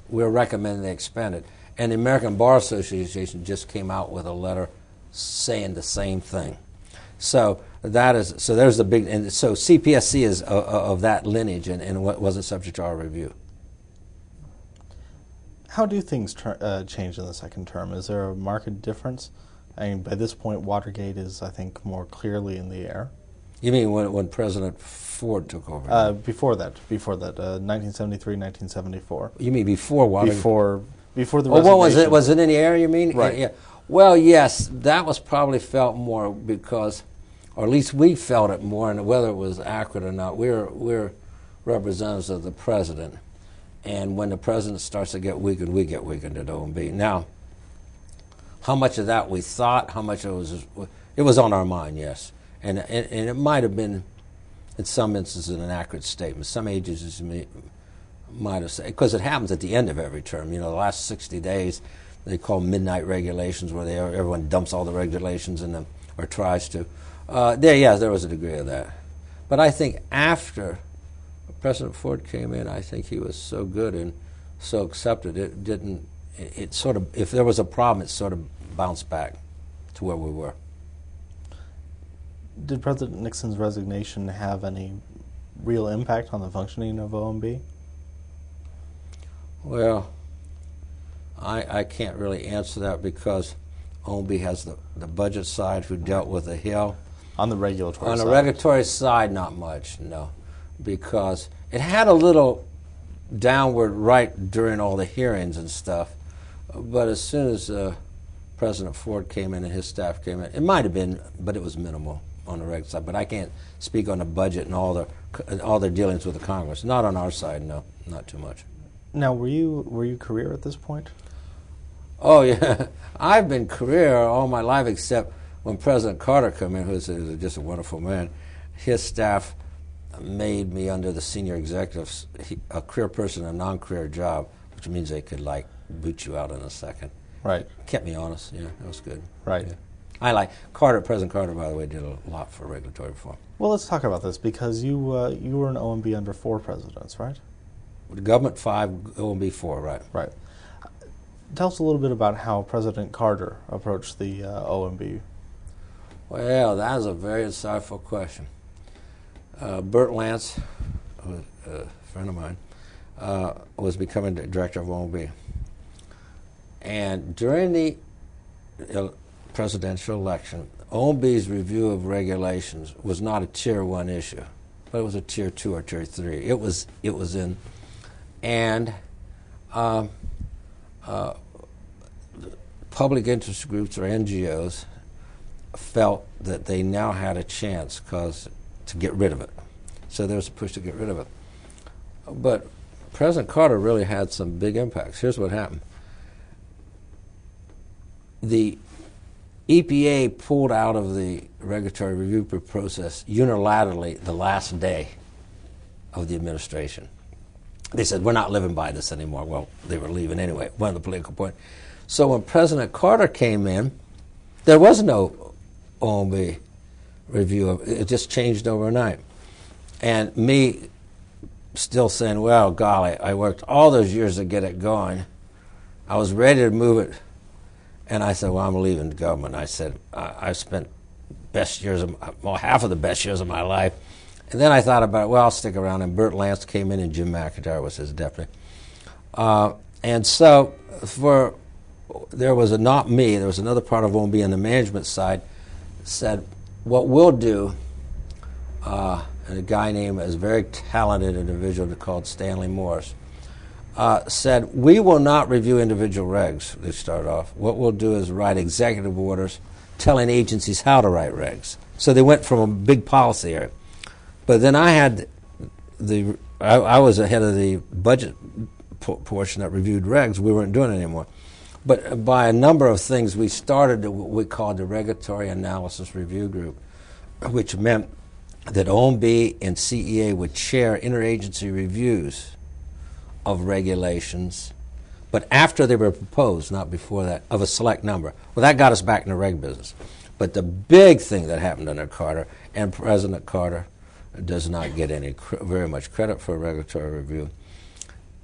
we're recommending they expand it. And the American Bar Association just came out with a letter saying the same thing. So there's the big, and so CPSC is of that lineage and wasn't subject to our review. How do things change in the second term? Is there a marked difference? I mean, by this point, Watergate is, I think, more clearly in the air. You mean when President Ford took over? Before that, 1973, 1974. You mean before Watergate? Before the resignation. Oh, what was it? Was it in the air, you mean? Right. Yeah. Well, yes, that was probably felt more because, or at least we felt it more, and whether it was accurate or not, we're representatives of the president. And when the president starts to get weakened, we get weakened at OMB. Now, how much of that we thought, how much it was on our mind, yes. And it might have been, in some instances, an accurate statement. Some agencies might have said, because it happens at the end of every term. You know, the last 60 days, they call midnight regulations, where everyone dumps all the regulations in them, or tries to. There was a degree of that. But I think after President Ford came in, I think he was so good and so accepted, it sort of, if there was a problem, it sort of bounced back to where we were. Did President Nixon's resignation have any real impact on the functioning of OMB? Well, I can't really answer that because OMB has the budget side who dealt with the Hill. On the regulatory side? On the regulatory side, not much, no. Because it had a little downward right during all the hearings and stuff. But as soon as President Ford came in and his staff came in, it might have been, but it was minimal on the reg side. But I can't speak on the budget and all their dealings with the Congress. Not on our side, no, not too much. Now, were you career at this point? Oh yeah, I've been career all my life except when President Carter came in, who's just a wonderful man. His staff made me under the senior executives a career person, a non-career job, which means they could boot you out in a second. Right. Kept me honest. Yeah, that was good. Right. Yeah. President Carter, by the way, did a lot for regulatory reform. Well, let's talk about this because you were an OMB under 4 presidents, right? The government 5, OMB 4, right? Right. Tell us a little bit about how President Carter approached the OMB. Well, that is a very insightful question. Bert Lance, a friend of mine, was becoming the director of OMB. And during the presidential election, OMB's review of regulations was not a Tier 1 issue, but it was a Tier 2 or Tier 3. It was in, and public interest groups or NGOs felt that they now had a chance to get rid of it. So there was a push to get rid of it. But President Carter really had some big impacts. Here's what happened. The EPA pulled out of the regulatory review process unilaterally the last day of the administration. They said, we're not living by this anymore. Well, they were leaving anyway, one of the political points. So when President Carter came in, there was no OMB review. It just changed overnight. And me still saying, well, golly, I worked all those years to get it going. I was ready to move it. And I said, well, I'm leaving the government. I said, I've spent half of the best years of my life. And then I thought about it, well, I'll stick around. And Bert Lance came in, and Jim McIntyre was his deputy. And so there was another part of OMB on the management side said, what we'll do, and a guy named, a very talented individual called Stanley Morris, said, we will not review individual regs, they started off. What we'll do is write executive orders telling agencies how to write regs. So they went from a big policy area. But then I was ahead of the budget portion that reviewed regs. We weren't doing it anymore. But by a number of things, we started what we called the Regulatory Analysis Review Group, which meant that OMB and CEA would chair interagency reviews of regulations, but after they were proposed, not before that, of a select number. Well, that got us back in the reg business. But the big thing that happened under Carter, and President Carter does not get very much credit for regulatory review,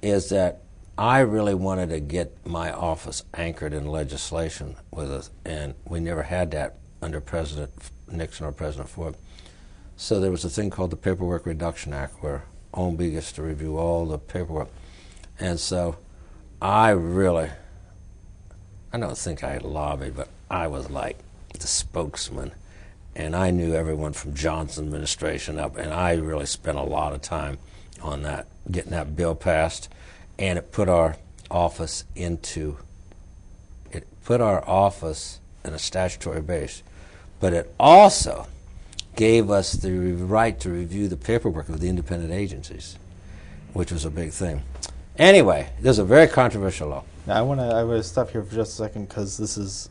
is that I really wanted to get my office anchored in legislation with us, and we never had that under President Nixon or President Ford. So there was a thing called the Paperwork Reduction Act, where OMB gets to review all the paperwork. And so I don't think I lobbied, but I was like the spokesman. And I knew everyone from Johnson administration up, and I really spent a lot of time on that, getting that bill passed. And it put our office in a statutory base. But it also gave us the right to review the paperwork of the independent agencies, which was a big thing. Anyway, this is a very controversial law. Now, I want to stop here for just a second, because this is,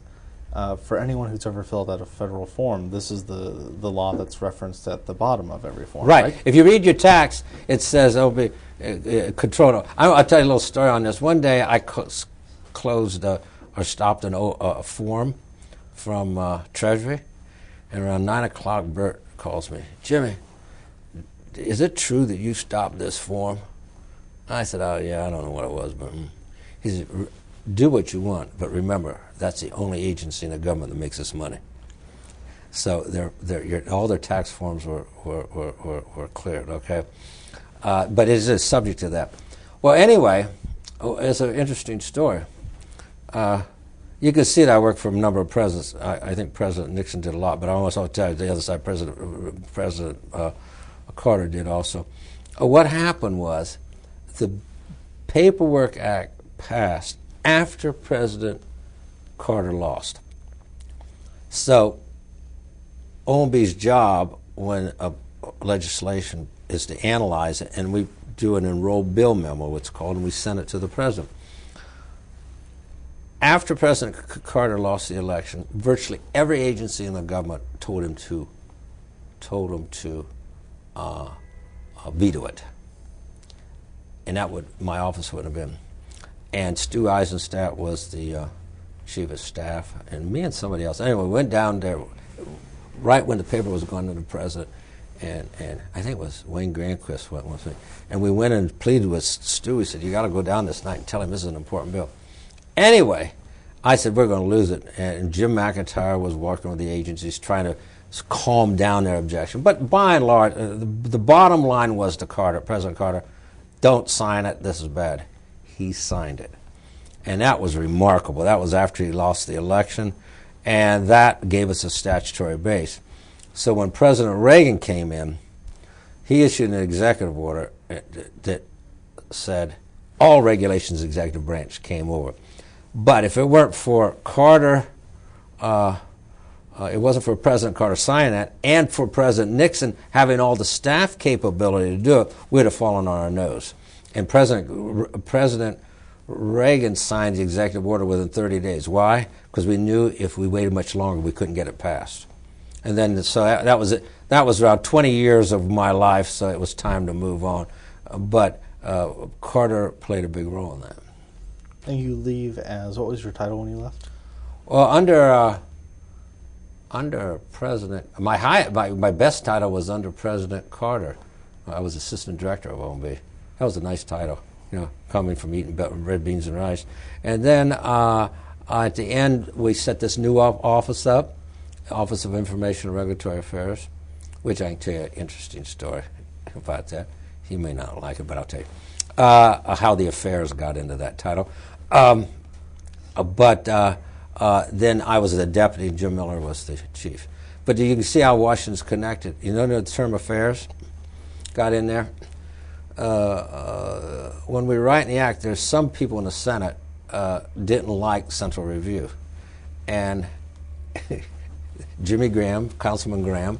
for anyone who's ever filled out a federal form, this is the law that's referenced at the bottom of every form. Right. If you read your tax, it says OMB control. I'll tell you a little story on this. One day I closed or stopped a form from Treasury, and around 9 o'clock, Bert calls me, Jimmy, is it true that you stopped this form? I said, oh, yeah, I don't know what it was, but he said, do what you want, but remember, that's the only agency in the government that makes us money. So all their tax forms were cleared, okay? But it is subject to that. Well, anyway, it's an interesting story. You can see that I worked for a number of presidents. I think President Nixon did a lot, but I almost want to tell you the other side, President Carter did also. What happened was the Paperwork Act passed after President Carter lost. So OMB's job when legislation is to analyze it, and we do an enrolled bill memo, it's called, and we send it to the president. After President Carter lost the election, virtually every agency in the government told him to veto it, and that would my office would have been. And Stu Eisenstadt was the chief of staff, and me and somebody else. Anyway, we went down there right when the paper was going to the president, and I think it was Wayne Granquist went with me. And we went and pleaded with Stu. He said, you got to go down this night and tell him this is an important bill. Anyway, I said, we're going to lose it. And Jim McIntyre was working with the agencies trying to calm down their objection. But by and large, the bottom line was to President Carter, don't sign it, this is bad. He signed it. And that was remarkable. That was after he lost the election, and that gave us a statutory base. So when President Reagan came in, he issued an executive order that said all regulations executive branch came over. But if it weren't for Carter, it wasn't for President Carter signing that, and for President Nixon having all the staff capability to do it, we'd have fallen on our nose. And President Reagan signed the executive order within 30 days. Why? Because we knew if we waited much longer, we couldn't get it passed. And then, so that was it. That was around 20 years of my life, so it was time to move on. But Carter played a big role in that. And you leave as, what was your title when you left? Well, under President, my best title was under President Carter. I was assistant director of OMB. That was a nice title, coming from eating red beans and rice. And then at the end, we set this new office up, Office of Information and Regulatory Affairs, which I can tell you an interesting story about that. You may not like it, but I'll tell you how the affairs got into that title. But then I was the deputy, Jim Miller was the chief. But you can see how Washington's connected. You know the term affairs got in there? When we were writing the act, there's some people in the Senate didn't like Central Review. And Jimmy Graham, Councilman Graham,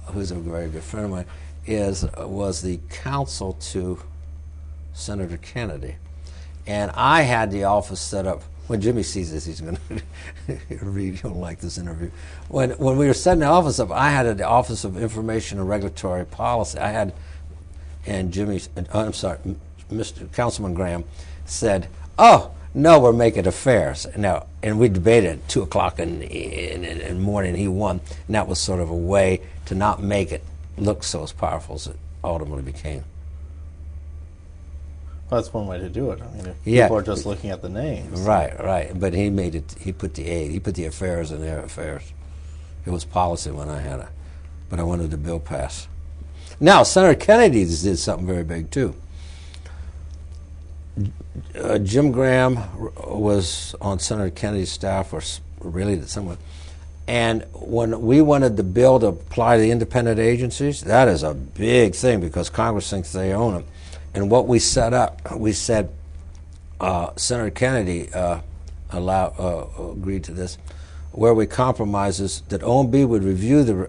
who's a very good friend of mine, was the counsel to Senator Kennedy. And I had the office set up. When Jimmy sees this, he's going to read. He'll like this interview. When we were setting the office up, I had the Office of Information and Regulatory Policy. I had, and Mr. Councilman Graham said, "Oh no, we're making affairs now." And we debated at 2 o'clock in the morning. He won, and that was sort of a way to not make it look so as powerful as it ultimately became. Well, that's one way to do it. I mean, if people are just looking at the names. Right. But he made it. He put the aid. He put the affairs in their affairs. It was policy when I had it, but I wanted the bill passed. Now, Senator Kennedy did something very big too. Jim Graham was on Senator Kennedy's staff, or really somewhat. And when we wanted the bill to apply to the independent agencies, that is a big thing because Congress thinks they own them. And what we set up, we said, Senator Kennedy agreed to this, where we compromise is that OMB would review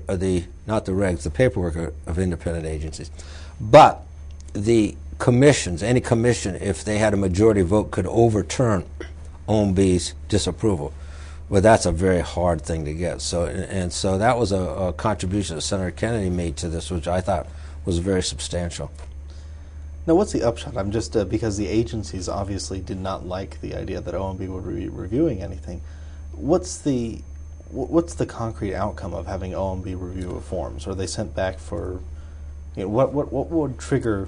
not the regs, the paperwork of independent agencies, but the commissions, any commission, if they had a majority vote, could overturn OMB's disapproval. Well, that's a very hard thing to get. So that was a contribution that Senator Kennedy made to this, which I thought was very substantial. Now, what's the upshot? I'm just because the agencies obviously did not like the idea that OMB would be reviewing anything. What's the concrete outcome of having OMB review of forms? Are they sent back for? What would trigger?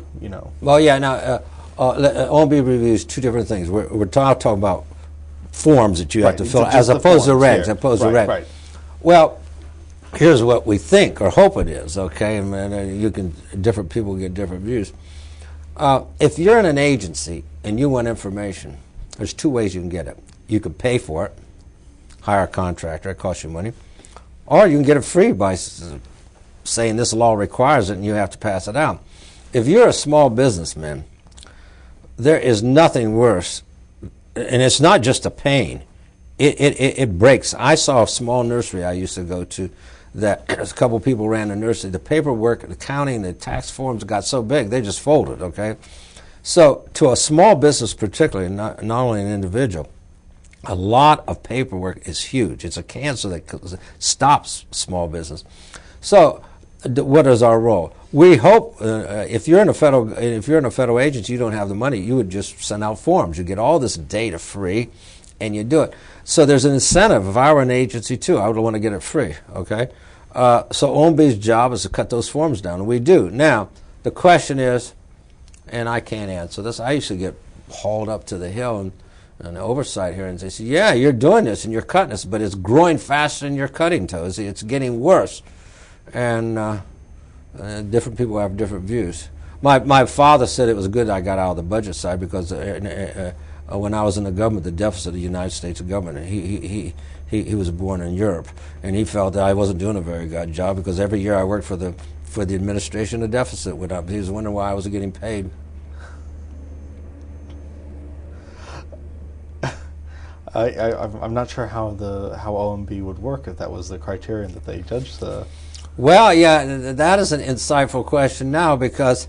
Well, yeah. Now, OMB reviews two different things. We're talking about forms that you have to fill, as opposed to regs. Right. Well, here's what we think or hope it is. Okay, and different people get different views. If you're in an agency and you want information, there's two ways you can get it. You can pay for it, hire a contractor, it costs you money, or you can get it free by saying this law requires it and you have to pass it out. If you're a small businessman, there is nothing worse, and it's not just a pain. It breaks. I saw a small nursery I used to go to that a couple people ran the nursery. The paperwork, the accounting, the tax forms got so big, they just folded, okay? So to a small business particularly, not only an individual, a lot of paperwork is huge. It's a cancer that stops small business. So what is our role? We hope if you're in a federal agency, you don't have the money, you would just send out forms. You get all this data free, and you do it. So there's an incentive. If I were an agency too, I would want to get it free, okay? So OMB's job is to cut those forms down, and we do. Now, the question is, and I can't answer this, I used to get hauled up to the Hill and the oversight here, and they say, yeah, you're doing this and you're cutting this, but it's growing faster than you're cutting, Tozzi. It's getting worse. And different people have different views. My father said it was good I got out of the budget side because when I was in the government, the deficit of the United States government, he was born in Europe, and he felt that I wasn't doing a very good job because every year I worked for the administration, the deficit went up. He was wondering why I was getting paid. I'm not sure how OMB would work if that was the criterion that they judged the. Well, yeah, that is an insightful question now because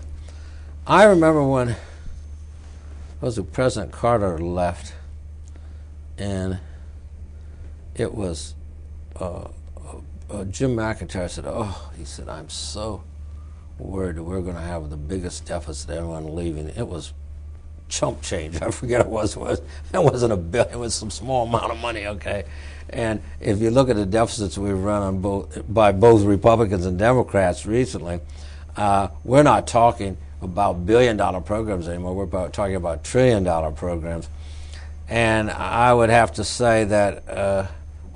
I remember when President Carter left, and it was Jim McIntyre said, he said, I'm so worried that we're going to have the biggest deficit everyone leaving. It was chump change. I forget it wasn't a bill. It was some small amount of money, okay? And if you look at the deficits we've run on by both Republicans and Democrats recently, we're not talking about billion-dollar programs anymore. We're talking about trillion-dollar programs. And I would have to say that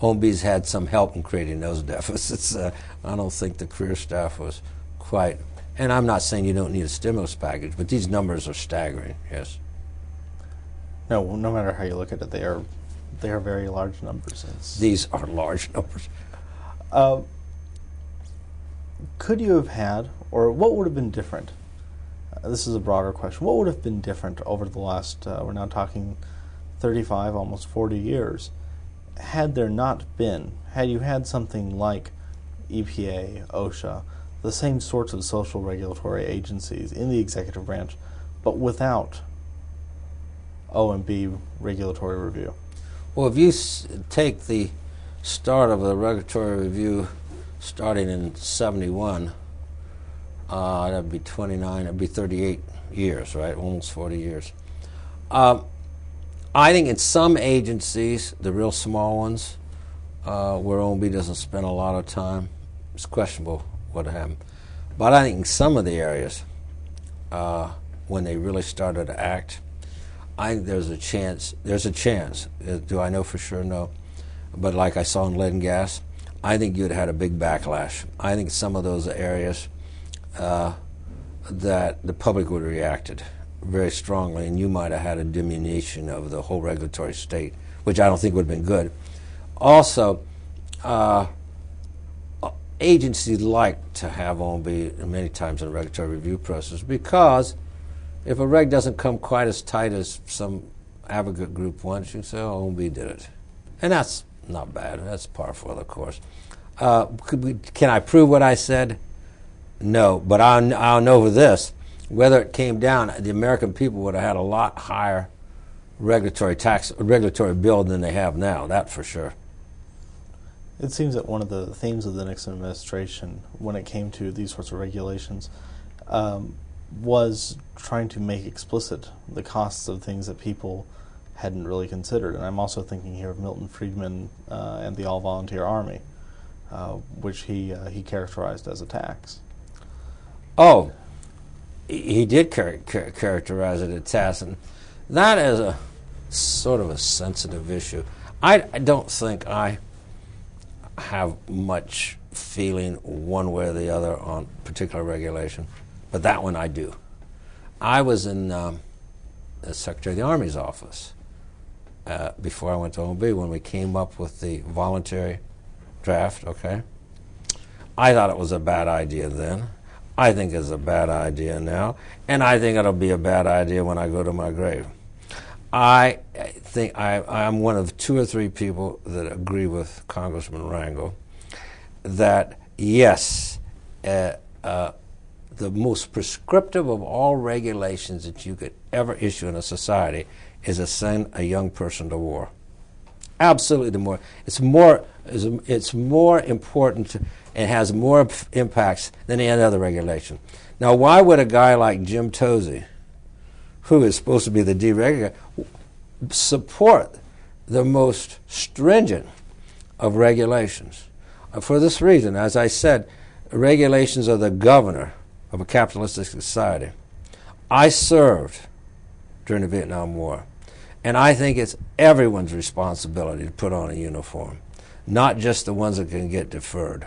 OMB's had some help in creating those deficits. I don't think the career staff was quite, and I'm not saying you don't need a stimulus package, but these numbers are staggering, yes. No matter how you look at it, they are very large numbers. These are large numbers. Could you have had, or what would have been different? This is a broader question. What would have been different over the last, we're now talking 35, almost 40 years, had you had something like EPA, OSHA, the same sorts of social regulatory agencies in the executive branch, but without OMB regulatory review? Well, if you take the start of the regulatory review starting in 71, that'd be 29, that'd be 38 years, right? Almost 40 years. I think in some agencies, the real small ones, where OMB doesn't spend a lot of time, it's questionable what happened. But I think in some of the areas, when they really started to act, I think there's a chance. Do I know for sure? No. But like I saw in lead and gas, I think you'd had a big backlash. I think some of those areas that the public would have reacted very strongly, and you might have had a diminution of the whole regulatory state, which I don't think would have been good. Also, agencies like to have OMB many times in the regulatory review process because if a reg doesn't come quite as tight as some advocate group wants, you say, OMB did it. And that's not bad. That's par for the course. Can I prove what I said? No, but I'll know for this. Whether it came down, the American people would have had a lot higher regulatory bill than they have now, that for sure. It seems that one of the themes of the Nixon administration when it came to these sorts of regulations was trying to make explicit the costs of things that people hadn't really considered. And I'm also thinking here of Milton Friedman and the all-volunteer army, which he characterized as a tax. Oh, he did characterize it as a tax, and that is a sort of a sensitive issue. I don't think I have much feeling one way or the other on particular regulation, but that one I do. I was in the Secretary of the Army's office before I went to OMB when we came up with the voluntary draft, okay? I thought it was a bad idea then. I think it's a bad idea now, and I think it'll be a bad idea when I go to my grave. I think I'm one of 2 or 3 people that agree with Congressman Rangel that, yes, the most prescriptive of all regulations that you could ever issue in a society is to send a young person to war. Absolutely, it's more important and has more impacts than any other regulation. Now, why would a guy like Jim Tozzi, who is supposed to be the deregulator, support the most stringent of regulations. For this reason, as I said, regulations are the governor of a capitalistic society. I served during the Vietnam War, and I think it's everyone's responsibility to put on a uniform, not just the ones that can get deferred.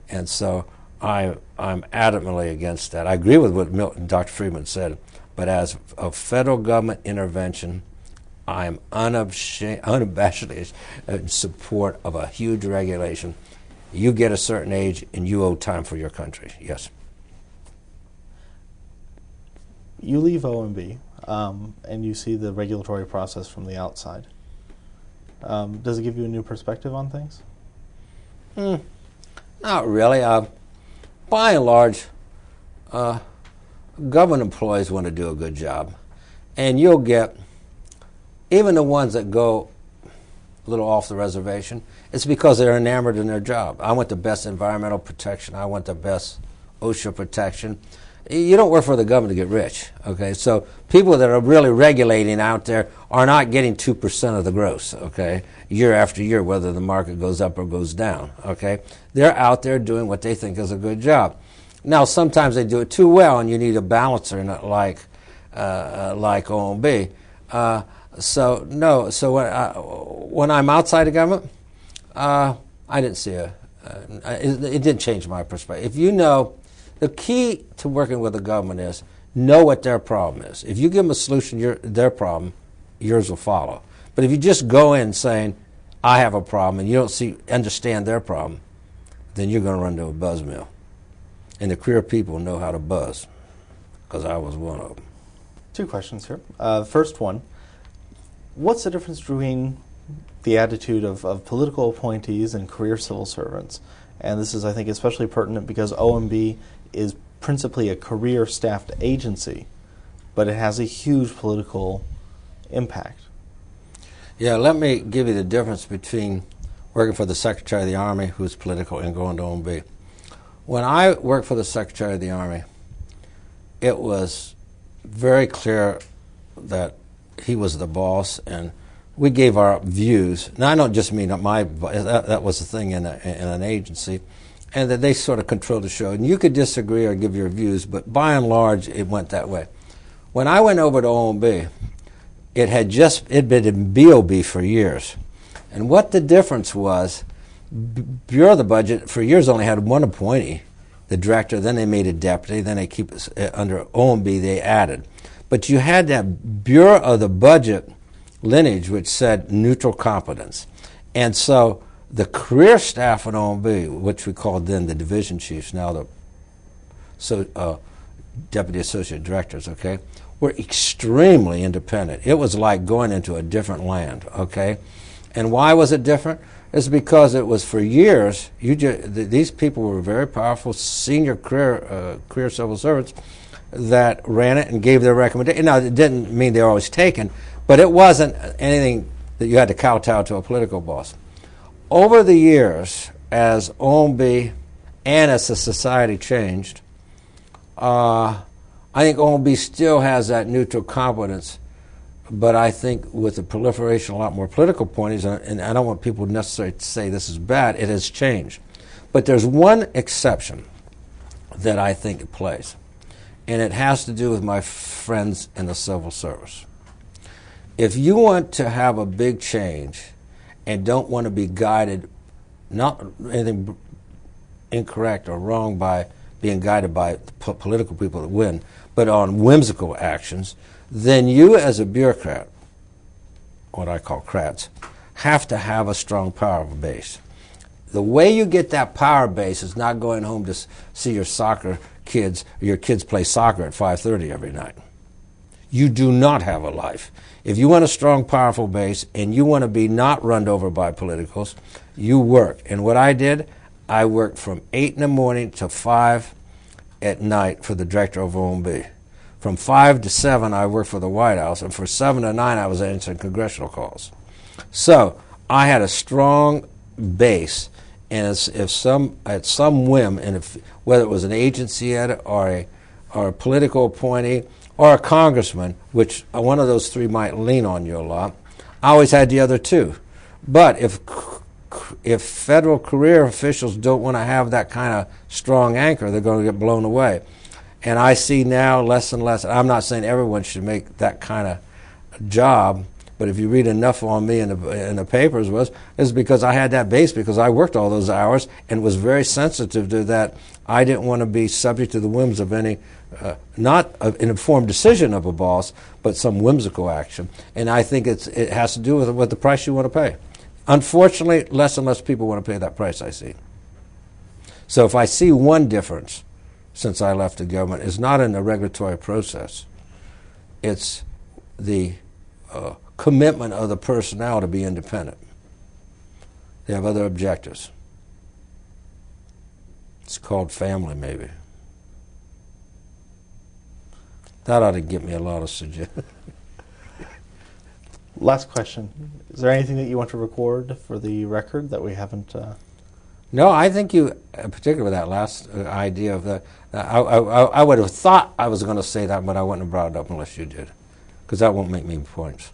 And so I'm adamantly against that. I agree with what Dr. Friedman said, but as a federal government intervention, I am unabashedly in support of a huge regulation. You get a certain age and you owe time for your country. Yes. You leave OMB and you see the regulatory process from the outside. Does it give you a new perspective on things? Not really. By and large, government employees want to do a good job. And you'll get, even the ones that go a little off the reservation, it's because they're enamored in their job. I want the best environmental protection. I want the best OSHA protection. You don't work for the government to get rich, okay? So people that are really regulating out there are not getting 2% of the gross, okay, year after year, whether the market goes up or goes down, okay? They're out there doing what they think is a good job. Now, sometimes they do it too well, and you need a balancer in it like OMB. So when I'm outside of government, I didn't see it didn't change my perspective. If you know, the key to working with the government is know what their problem is. If you give them a solution, their problem, yours will follow. But if you just go in saying, I have a problem, and you don't understand their problem, then you're going to run into a buzz mill. And the career people know how to buzz, because I was one of them. Two questions here. First one, what's the difference between the attitude of political appointees and career civil servants? And this is, I think, especially pertinent because OMB is principally a career-staffed agency, but it has a huge political impact. Yeah, let me give you the difference between working for the Secretary of the Army, who's political, and going to OMB. When I worked for the Secretary of the Army, it was very clear that he was the boss, and we gave our views. Now, I don't just mean that was the thing in an agency, and that they sort of controlled the show. And you could disagree or give your views, but by and large, it went that way. When I went over to OMB, it'd been in BOB for years. And what the difference was, Bureau of the Budget for years only had one appointee, the director, then they made a deputy, then they keep it under OMB, they added. But you had that Bureau of the Budget lineage which said neutral competence. And so the career staff at OMB, which we called then the division chiefs, now the deputy associate directors, okay, were extremely independent. It was like going into a different land, okay? And why was it different? It's because it was for years, these people were very powerful senior career civil servants that ran it and gave their recommendation. Now, it didn't mean they were always taken, but it wasn't anything that you had to kowtow to a political boss. Over the years, as OMB and as the society changed, I think OMB still has that neutral competence, but I think with the proliferation of a lot more political appointees, and I don't want people necessarily to say this is bad, it has changed. But there's one exception that I think it plays, and it has to do with my friends in the civil service. If you want to have a big change and don't want to be guided, not anything incorrect or wrong by being guided by political people that win, but on whimsical actions, then you as a bureaucrat, what I call crats, have to have a strong power base. The way you get that power base is not going home to see your kids play soccer at 5:30 every night. You do not have a life. If you want a strong, powerful base and you want to be not run over by politicals, you work. And what I did, I worked from 8 in the morning to 5 at night for the director of OMB. From 5 to 7, I worked for the White House, and for 7 to 9, I was answering congressional calls. So I had a strong base, and at some whim, and whether it was an agency head or a political appointee or a congressman, which one of those three might lean on you a lot, I always had the other two. But if federal career officials don't want to have that kind of strong anchor, they're going to get blown away. And I see now less and less. I'm not saying everyone should make that kind of job, but if you read enough on me in the papers, is because I had that base, because I worked all those hours and was very sensitive to that. I didn't want to be subject to the whims of any, not an informed decision of a boss, but some whimsical action. And I think it has to do with what the price you want to pay. Unfortunately, less and less people want to pay that price, I see. So if I see one difference since I left the government, it's not in the regulatory process. It's the commitment of the personnel to be independent. They have other objectives. It's called family, maybe. That ought to get me a lot of suggestions. Last question. Is there anything that you want to record for the record that we haven't... No, I think you, particularly with that last idea of the... I would have thought I was going to say that, but I wouldn't have brought it up unless you did, because that won't make me points.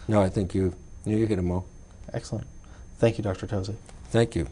No, I think you hit them all. Excellent. Thank you, Dr. Tozzi. Thank you.